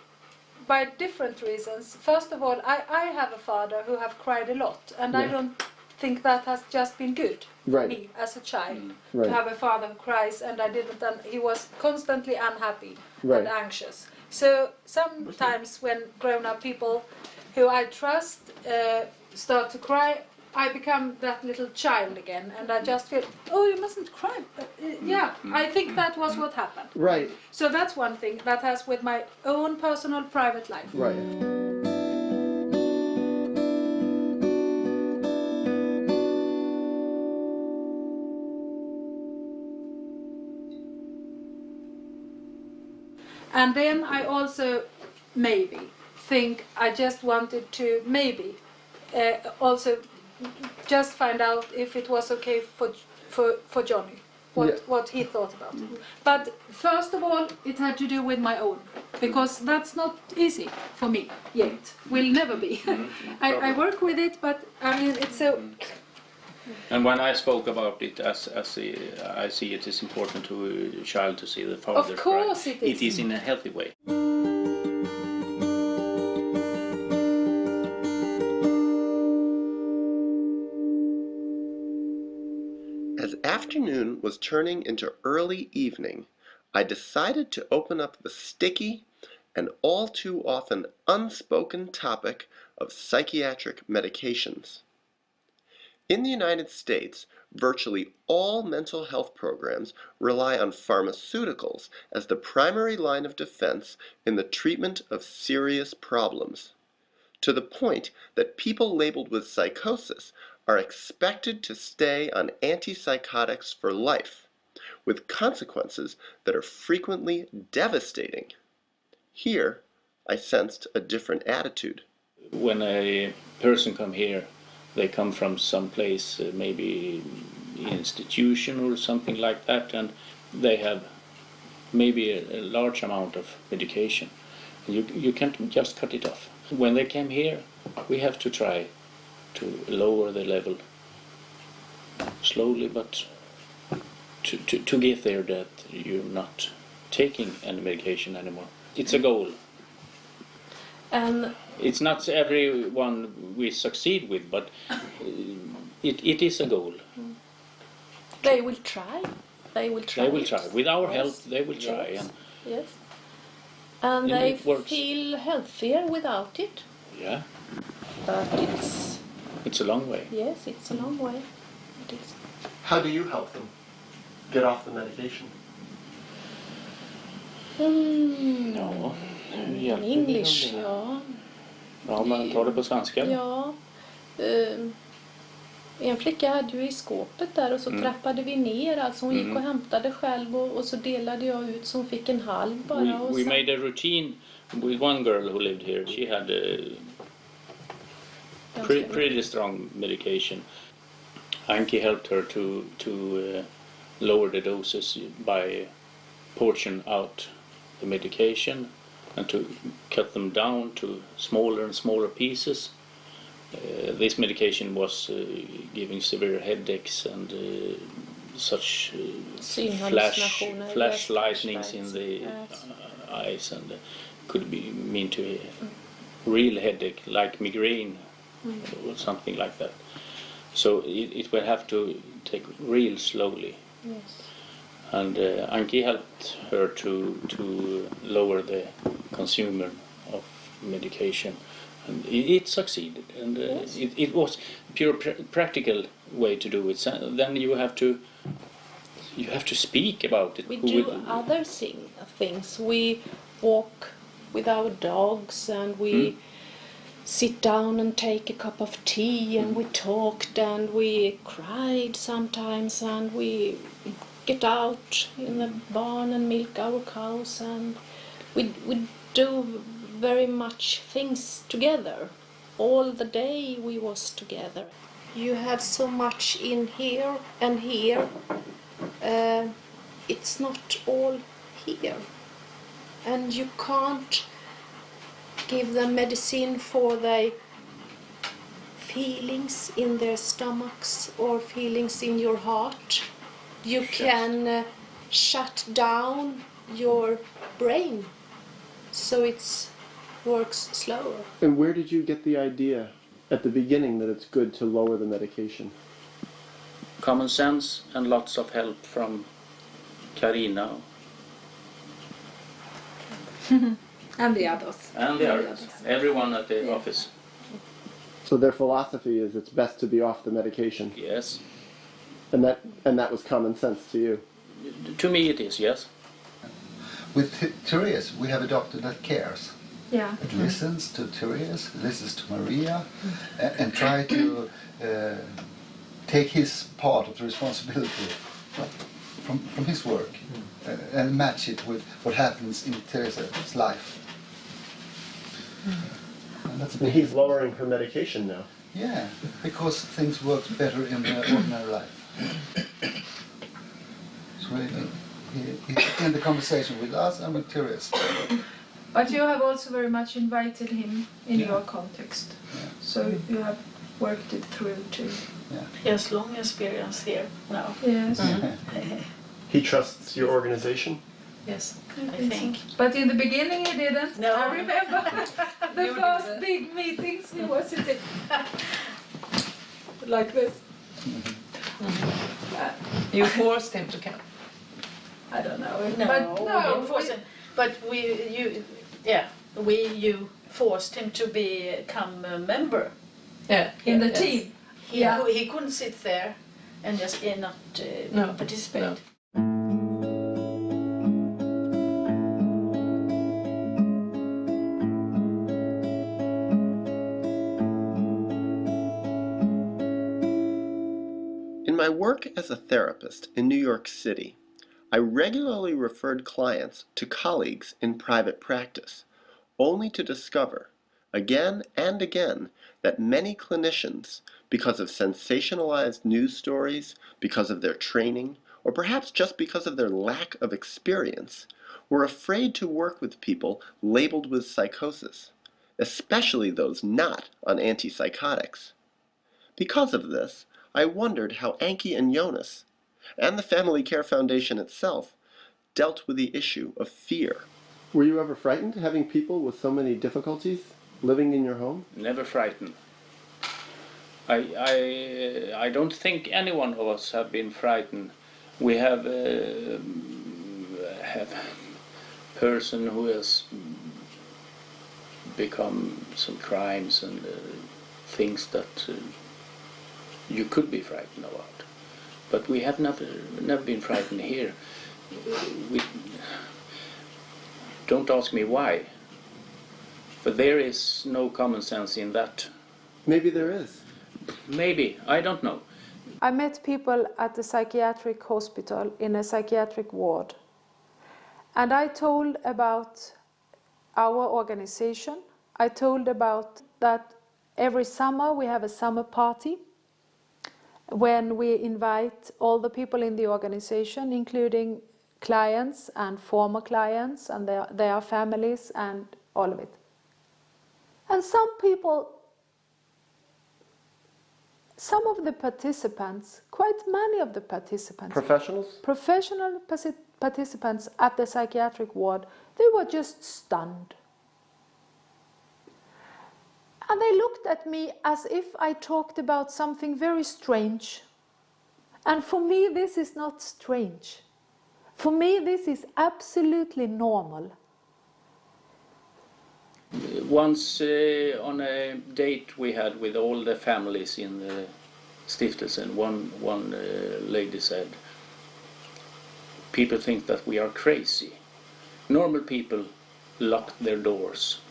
by different reasons. First of all, I have a father who have cried a lot, and I don't think that has just been good for me as a child to have a father who cries, and I didn't. And he was constantly unhappy and anxious. So sometimes when grown-up people who I trust start to cry, I become that little child again, and I just feel, oh, you mustn't cry. I think that was what happened. Right. So that's one thing that has with my own personal private life. Right. And then I also maybe think I just wanted to maybe also just find out if it was okay for Johnny, what he thought about it. But first of all, it had to do with my own, because that's not easy for me yet. Will never be. I work with it, but I mean it's so. And when I spoke about it, as I see it is important to a child to see the father cry. Of course it is. It is in a healthy way. As afternoon was turning into early evening, I decided to open up the sticky and all too often unspoken topic of psychiatric medications. In the United States, virtually all mental health programs rely on pharmaceuticals as the primary line of defense in the treatment of serious problems, to the point that people labeled with psychosis are expected to stay on antipsychotics for life, with consequences that are frequently devastating. Here, I sensed a different attitude. When a person come here, they come from some place, maybe institution or something like that, and they have maybe a large amount of medication. You can't just cut it off. When they came here, we have to try to lower the level slowly, but to get there that you're not taking any medication anymore. It's a goal. And it's not everyone we succeed with, but it is a goal. They will try. They will try. They will try. With our help, they will try. Yes. Yes. And they feel healthier without it. Yeah. But it's a long way. Yes, it's a long way. It is. How do you help them get off the medication? Ja, English, ja. Ja, man tar det på svenska. Ja. En flicka hade ju i skåpet där och så trappade vi ner. Alltså hon gick och hämtade själv och så delade jag ut så hon fick en halv bara. We made a routine with one girl who lived here. She had pretty strong medication. Anki helped her to lower the doses by portion out the medication and to cut them down to smaller and smaller pieces. This medication was giving severe headaches and such flash lightnings in the eyes, and could be mean to a real headache like migraine or something like that. So it will have to take real slowly. Yes. And Anki helped her to lower the consumer of medication, and it succeeded. And it was pure practical way to do it. So then you have to speak about it. We do other things. We walk with our dogs, and we sit down and take a cup of tea, and we talked, and we cried sometimes, and we get out in the barn and milk our cows, and we do very much things together. All the day we was together. You have so much in here and here. It's not all here, and you can't give them medicine for their feelings in their stomachs or feelings in your heart. You can shut down your brain so it works slower. And where did you get the idea at the beginning that it's good to lower the medication? Common sense and lots of help from Karina. And the others. And the others. Everyone at the office. So their philosophy is it's best to be off the medication. Yes. And that was common sense to you? To me it is, yes. With Therese, we have a doctor that cares. Yeah. That listens to Therese, listens to Maria, and try to take his part of the responsibility from his work and match it with what happens in Therese's life. And that's he's lowering her medication now. Yeah, because things work better in the ordinary life. So he in the conversation with us and with Therese. But you have also very much invited him in your context. Yeah. So you have worked it through too. Yeah. He has long experience here now. Yes. He trusts your organization? Yes, I think. But in the beginning he didn't. No. I remember the first big meetings he was sitting like this. You forced him to come. I don't know. No, but we didn't force him. But you forced him to become a member. Yeah. In the team. He couldn't sit there and just not participate. No. In my work as a therapist in New York City, I regularly referred clients to colleagues in private practice, only to discover, again and again, that many clinicians, because of sensationalized news stories, because of their training, or perhaps just because of their lack of experience, were afraid to work with people labeled with psychosis, especially those not on antipsychotics. Because of this, I wondered how Anki and Jonas, and the Family Care Foundation itself, dealt with the issue of fear. Were you ever frightened having people with so many difficulties living in your home? Never frightened. I don't think any one of us have been frightened. We have a person who has become some crimes and things that you could be frightened about. But we have never been frightened here. Don't ask me why. But there is no common sense in that. Maybe there is. Maybe, I don't know. I met people at the psychiatric hospital in a psychiatric ward. And I told about our organization. I told about that every summer we have a summer party when we invite all the people in the organization, including clients and former clients and their families and all of it. And some of the participants, quite many of the participants, professional participants at the psychiatric ward, they were just stunned. And they looked at me as if I talked about something very strange. And for me, this is not strange. For me, this is absolutely normal. Once on a date we had with all the families in the Stiftelsen, one lady said, people think that we are crazy. Normal people lock their doors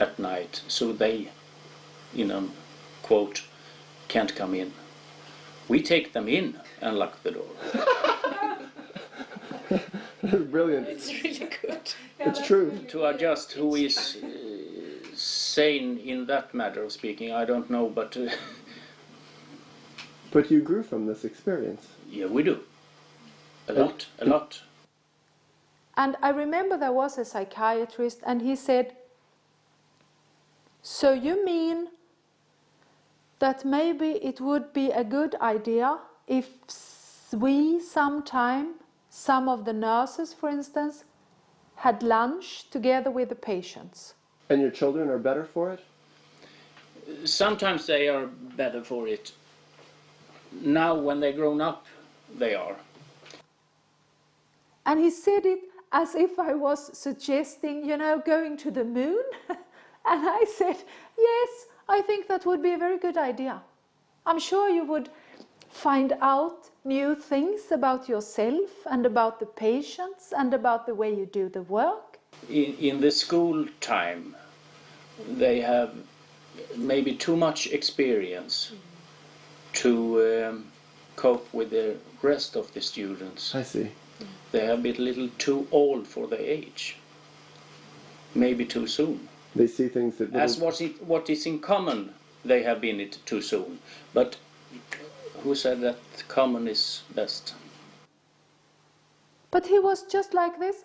at night, so they, quote, can't come in. We take them in and lock the door. Brilliant. It's really good. It's true. To adjust who is sane in that matter of speaking, I don't know, but... But you grew from this experience. Yeah, we do. A lot. And I remember there was a psychiatrist and he said, so you mean that maybe it would be a good idea if we sometime, some of the nurses for instance, had lunch together with the patients? And your children are better for it? Sometimes they are better for it. Now when they're grown up, they are. And he said it as if I was suggesting, going to the moon. And I said, yes, I think that would be a very good idea. I'm sure you would find out new things about yourself and about the patients and about the way you do the work. In the school time, they have maybe too much experience to cope with the rest of the students. I see. They have been a little too old for their age. Maybe too soon. They see things that... As what is in common, they have been it too soon. But who said that common is best? But he was just like this.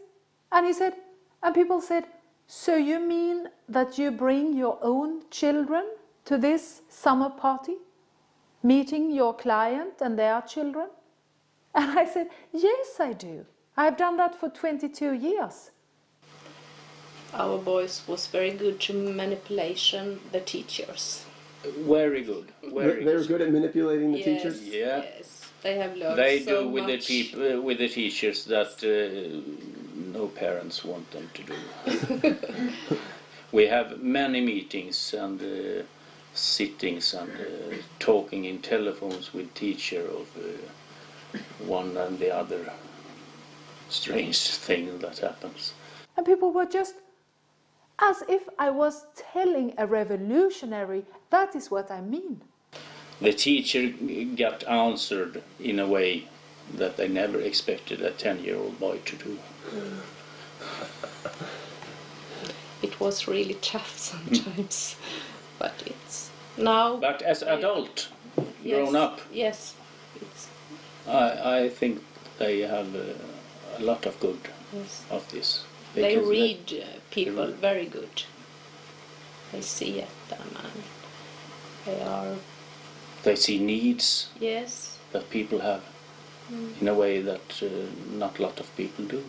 And he said, and people said, so you mean that you bring your own children to this summer party? Meeting your client and their children? And I said, yes, I do. I've done that for 22 years. Our boys was very good to manipulation the teachers. Very good. Very They were good at manipulating the teachers? Yeah. Yes, they have learned They so do with much. with the teachers that no parents want them to do. We have many meetings and sittings and talking in telephones with teacher of one and the other strange thing that happens. And people were just as if I was telling a revolutionary, that is what I mean. The teacher got answered in a way that they never expected a 10-year-old boy to do. It was really tough sometimes, but it's now... But as adult, yes, grown up, yes, it's... I think they have a lot of good of this. They read people very good. They see at them and they are... They see needs Yes. that people have in a way that not a lot of people do.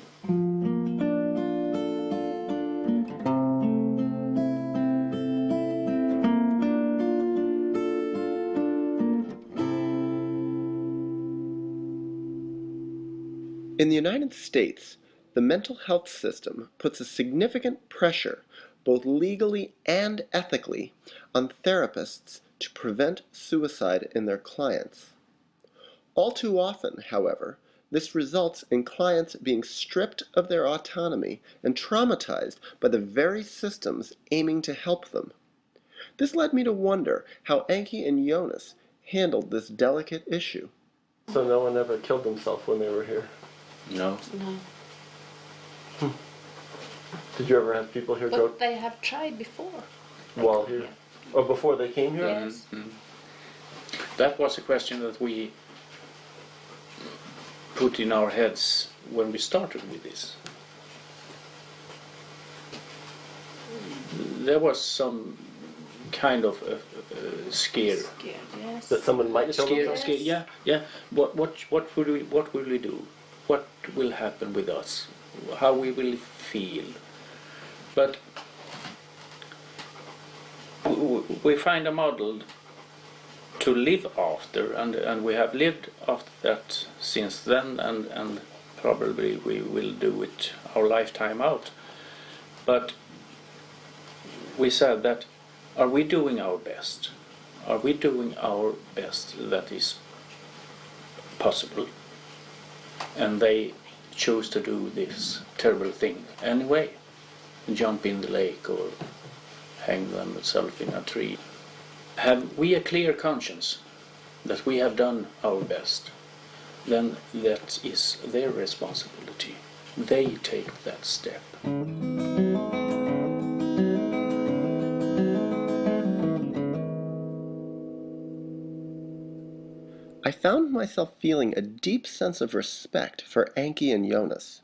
In the United States, the mental health system puts a significant pressure, both legally and ethically, on therapists to prevent suicide in their clients. All too often, however, this results in clients being stripped of their autonomy and traumatized by the very systems aiming to help them. This led me to wonder how Anki and Jonas handled this delicate issue. So no one ever killed themselves when they were here? No. No. Did you ever have people here But they have tried before. while here? Or before they came here? Yes. That was a question that we put in our heads when we started with this. There was some kind of scare. Scared, yes. That someone might kill themselves? Scare, yeah. What will we do? What will happen with us? How we will feel? But we find a model to live after, and we have lived after that since then, and probably we will do it our lifetime out. But we said that, are we doing our best? Are we doing our best that is possible? And they chose to do this terrible thing anyway, jump in the lake or hang themselves in a tree. Have we a clear conscience that we have done our best, then that is their responsibility. They take that step. I found myself feeling a deep sense of respect for Anki and Jonas,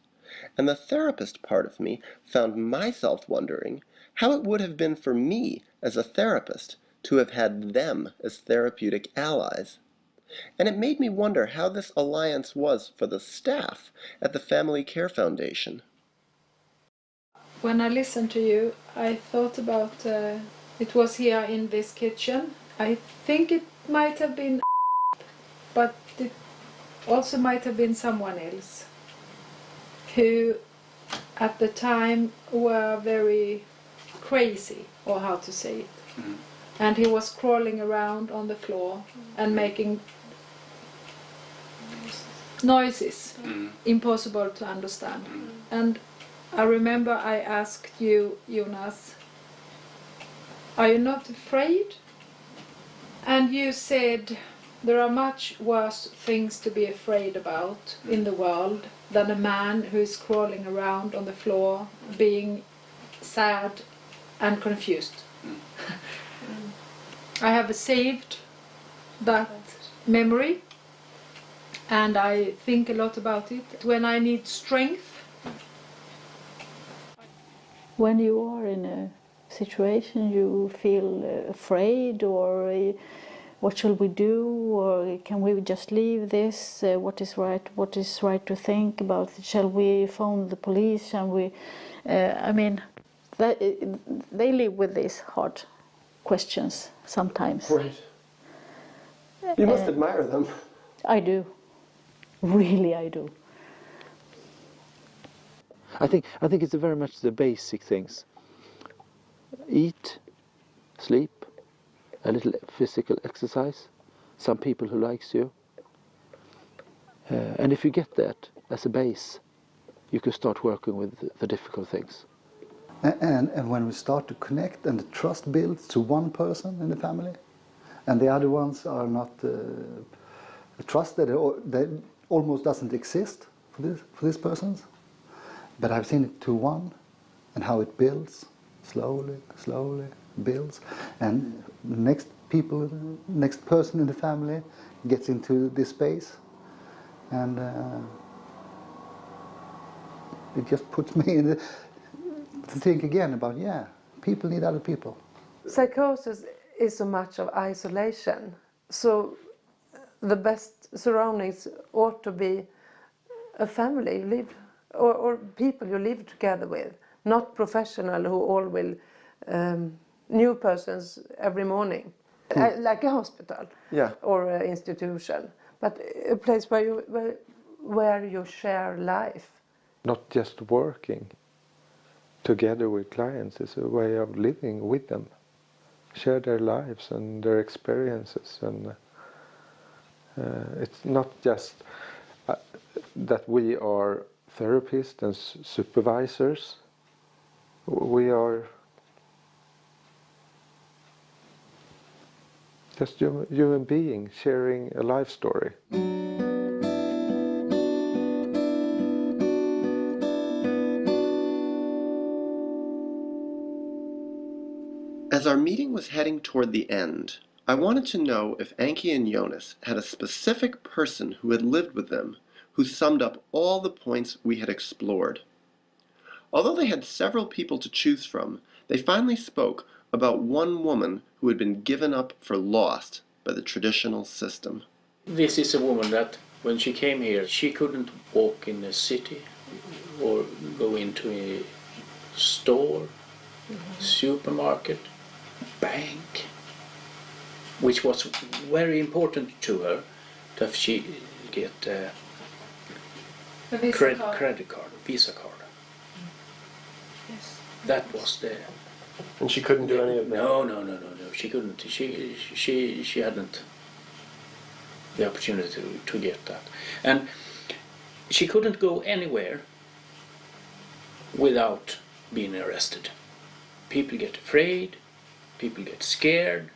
and the therapist part of me found myself wondering how it would have been for me as a therapist to have had them as therapeutic allies. And it made me wonder how this alliance was for the staff at the Family Care Foundation. When I listened to you, I thought about, it was here in this kitchen. I think it might have been, but it also might have been someone else who at the time were very crazy, or how to say it. Mm. And he was crawling around on the floor and making noises, impossible to understand. And I remember I asked you, Jonas, are you not afraid? And you said, there are much worse things to be afraid about in the world than a man who is crawling around on the floor, being sad and confused. I have saved that memory, and I think a lot about it. When I need strength. When you are in a situation you feel afraid, or what shall we do, or can we just leave this, what is right to think about it? Shall we phone the police? Shall we I mean, they live with these hard questions sometimes. Right. You must admire them. I do. Really, I do. I think it's very much the basic things. Eat, sleep, a little physical exercise, some people who likes you. And if you get that as a base, you can start working with the difficult things. And when we start to connect and the trust builds to one person in the family, and the other ones are not trusted, that almost doesn't exist for these persons. But I've seen it to one, and how it builds, slowly builds, and next person in the family gets into this space, and it just puts me in to think again about, yeah, people need other people. Psychosis is so much of isolation, so the best surroundings ought to be a family you live, or people you live together with, not professional who all will new persons every morning, like a hospital, or an institution, but a place where you share life. Not just working together with clients, is a way of living with them, share their lives and their experiences, and it's not just that we are therapists and supervisors. We are just human beings sharing a life story. As our meeting was heading toward the end, I wanted to know if Anki and Jonas had a specific person who had lived with them who summed up all the points we had explored. Although they had several people to choose from, they finally spoke about one woman who had been given up for lost by the traditional system. This is a woman that, when she came here, she couldn't walk in the city or go into a store, supermarket. bank, which was very important to her, that she get a credit card, Visa card. Yes. That was the. And she couldn't do any of that? No. She couldn't. She hadn't the opportunity to get that. And she couldn't go anywhere without being arrested. People get afraid, people get scared,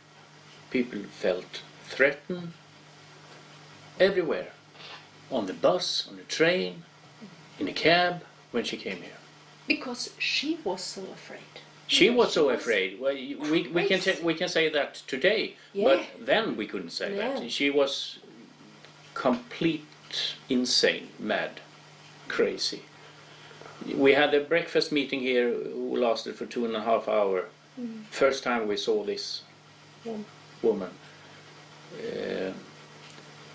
people felt threatened. Everywhere. On the bus, on the train, in a cab, when she came here. Because she was so afraid. She was so afraid. Well, we can say that today, but then we couldn't say that. She was complete, insane, mad, crazy. We had a breakfast meeting here who lasted for 2.5 hours. First time we saw this woman.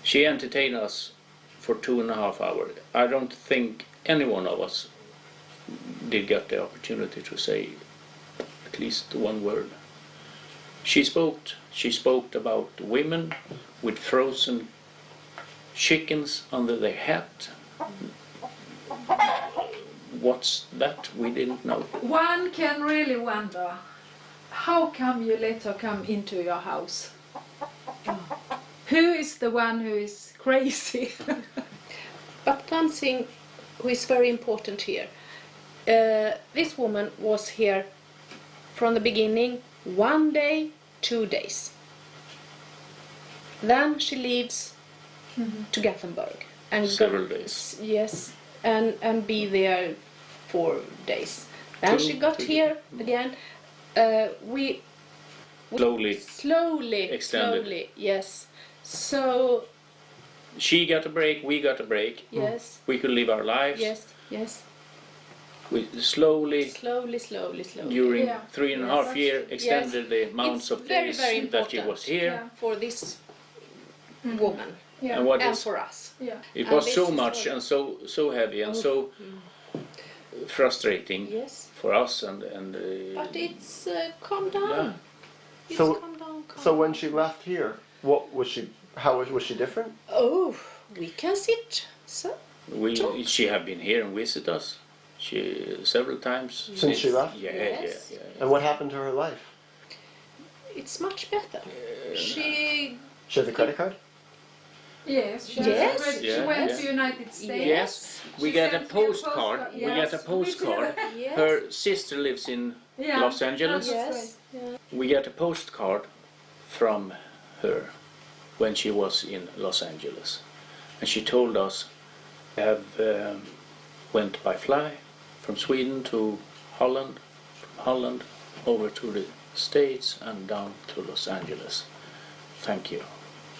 She entertained us for 2.5 hours. I don't think any one of us did get the opportunity to say at least one word. She spoke about women with frozen chickens under their hat. What's that? We didn't know. One can really wonder, how come you let her come into your house? Who is the one who is crazy? But one thing who is very important here. This woman was here from the beginning 1 day, 2 days. Then she leaves to Gothenburg and several days. Yes, and be there 4 days. Then she got here again. We slowly extended. Slowly, yes. So she got a break, we got a break. Yes. We could live our lives. Yes. We slowly. During 3.5 years, extended the amounts of days very that she was here. For this woman And for us. It was so much and so heavy and so frustrating for us and but it's calm down. It's So, calm down. so when she left here, what was she? How was she different? Oh, we can sit. So she have been here and visit us. Several times since she left. Yeah. And what happened to her life? It's much better. She has a credit card. Yes, she went to United States. Yes, we get a postcard. We get a postcard. Her sister lives in Los Angeles. Yes. We get a postcard from her when she was in Los Angeles, and she told us have went by fly from Sweden to Holland, from Holland over to the States and down to Los Angeles. Thank you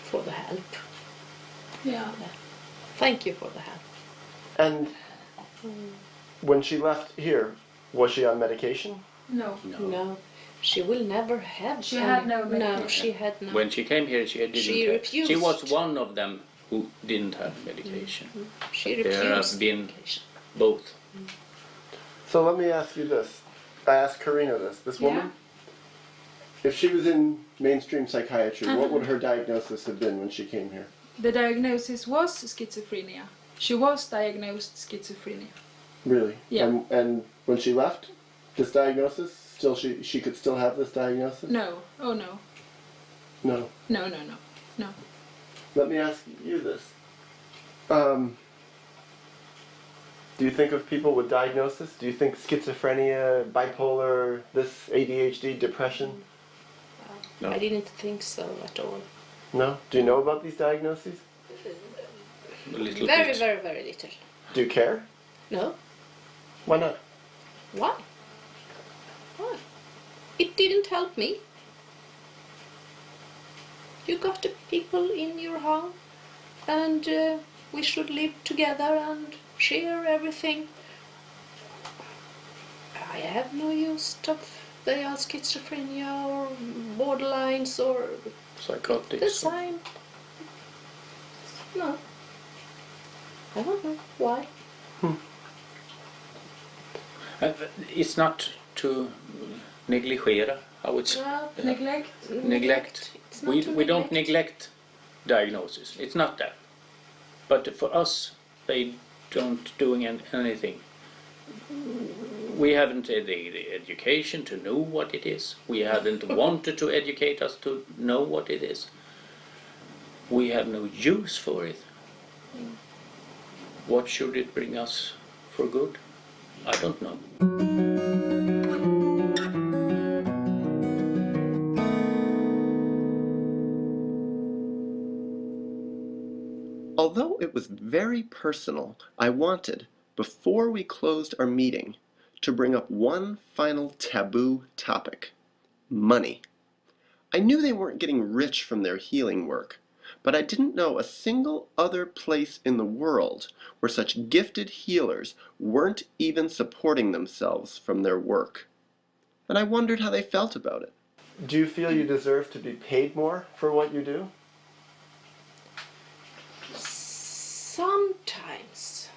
for the help. Yeah. Thank you for the help. And when she left here, was she on medication? No. She will never have. She had no medication. No, she had no. When she came here, she didn't. She refused. She was one of them who didn't have medication. She refused. There have been both. So let me ask you this. I asked Karina this woman. If she was in mainstream psychiatry, what would her diagnosis have been when she came here? The diagnosis was schizophrenia. She was diagnosed schizophrenia. Really? Yeah. And when she left, this diagnosis, still she could still have this diagnosis? No. Oh no. No. No. Let me ask you this. Do you think of people with diagnosis? Do you think schizophrenia, bipolar, this ADHD, depression? No. I didn't think so at all. No? Do you know about these diagnoses? A little very, bit. very, very little. Do you care? No. Why not? Why? It didn't help me. You got the people in your home and we should live together and share everything. I have no use of they are schizophrenia or borderlines or psychotics. The same. No. I don't know why. It's not to negligera I would say. Well, neglect. Neglect. It's not We don't neglect diagnosis. It's not that. But for us, they don't doing anything. We haven't the education to know what it is. We haven't wanted to educate us to know what it is. We have no use for it. What should it bring us for good? I don't know. Although it was very personal, I wanted, before we closed our meeting, to bring up one final taboo topic: money. I knew they weren't getting rich from their healing work, but I didn't know a single other place in the world where such gifted healers weren't even supporting themselves from their work. And I wondered how they felt about it. Do you feel you deserve to be paid more for what you do? Sometimes,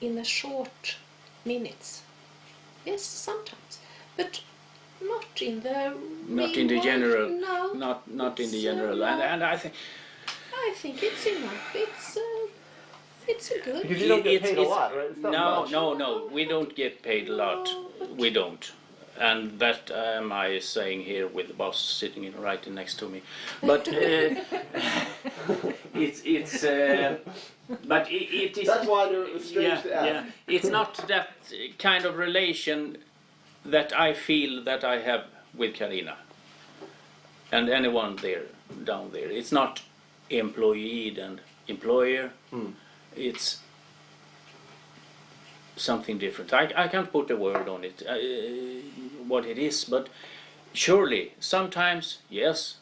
in a short minutes. Yes, sometimes, but not in the general. No, Not in the general. And I think it's enough. It's good. Because you don't get paid a lot, right? It's not much. No. We don't get paid a lot. We don't. And that am I saying here with the boss sitting right next to me. But it's but it is. That's why it was strange to ask. Yeah, it's not that kind of relation that I feel that I have with Carina and anyone down there. It's not employee and employer. It's something different. I can't put a word on it, what it is, but surely sometimes, yes,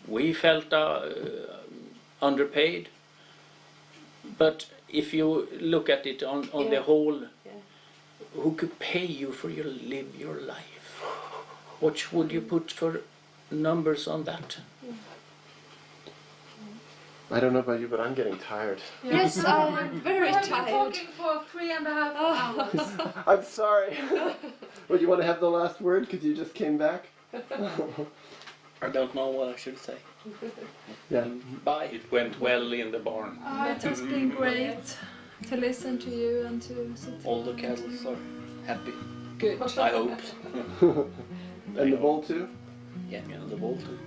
we felt underpaid, but if you look at it on the whole, who could pay you for you to live your life? What would you put for numbers on that? I don't know about you, but I'm getting tired. Yes, I'm very tired. I've been talking for 3.5 hours. I'm sorry. Well, you want to have the last word because you just came back? I don't know what I should say. Yeah. Bye. It went well in the barn. It has been great to listen to you and to sit. All the cattle are happy. Good. I hope. And the bull too? Yeah, the bull too.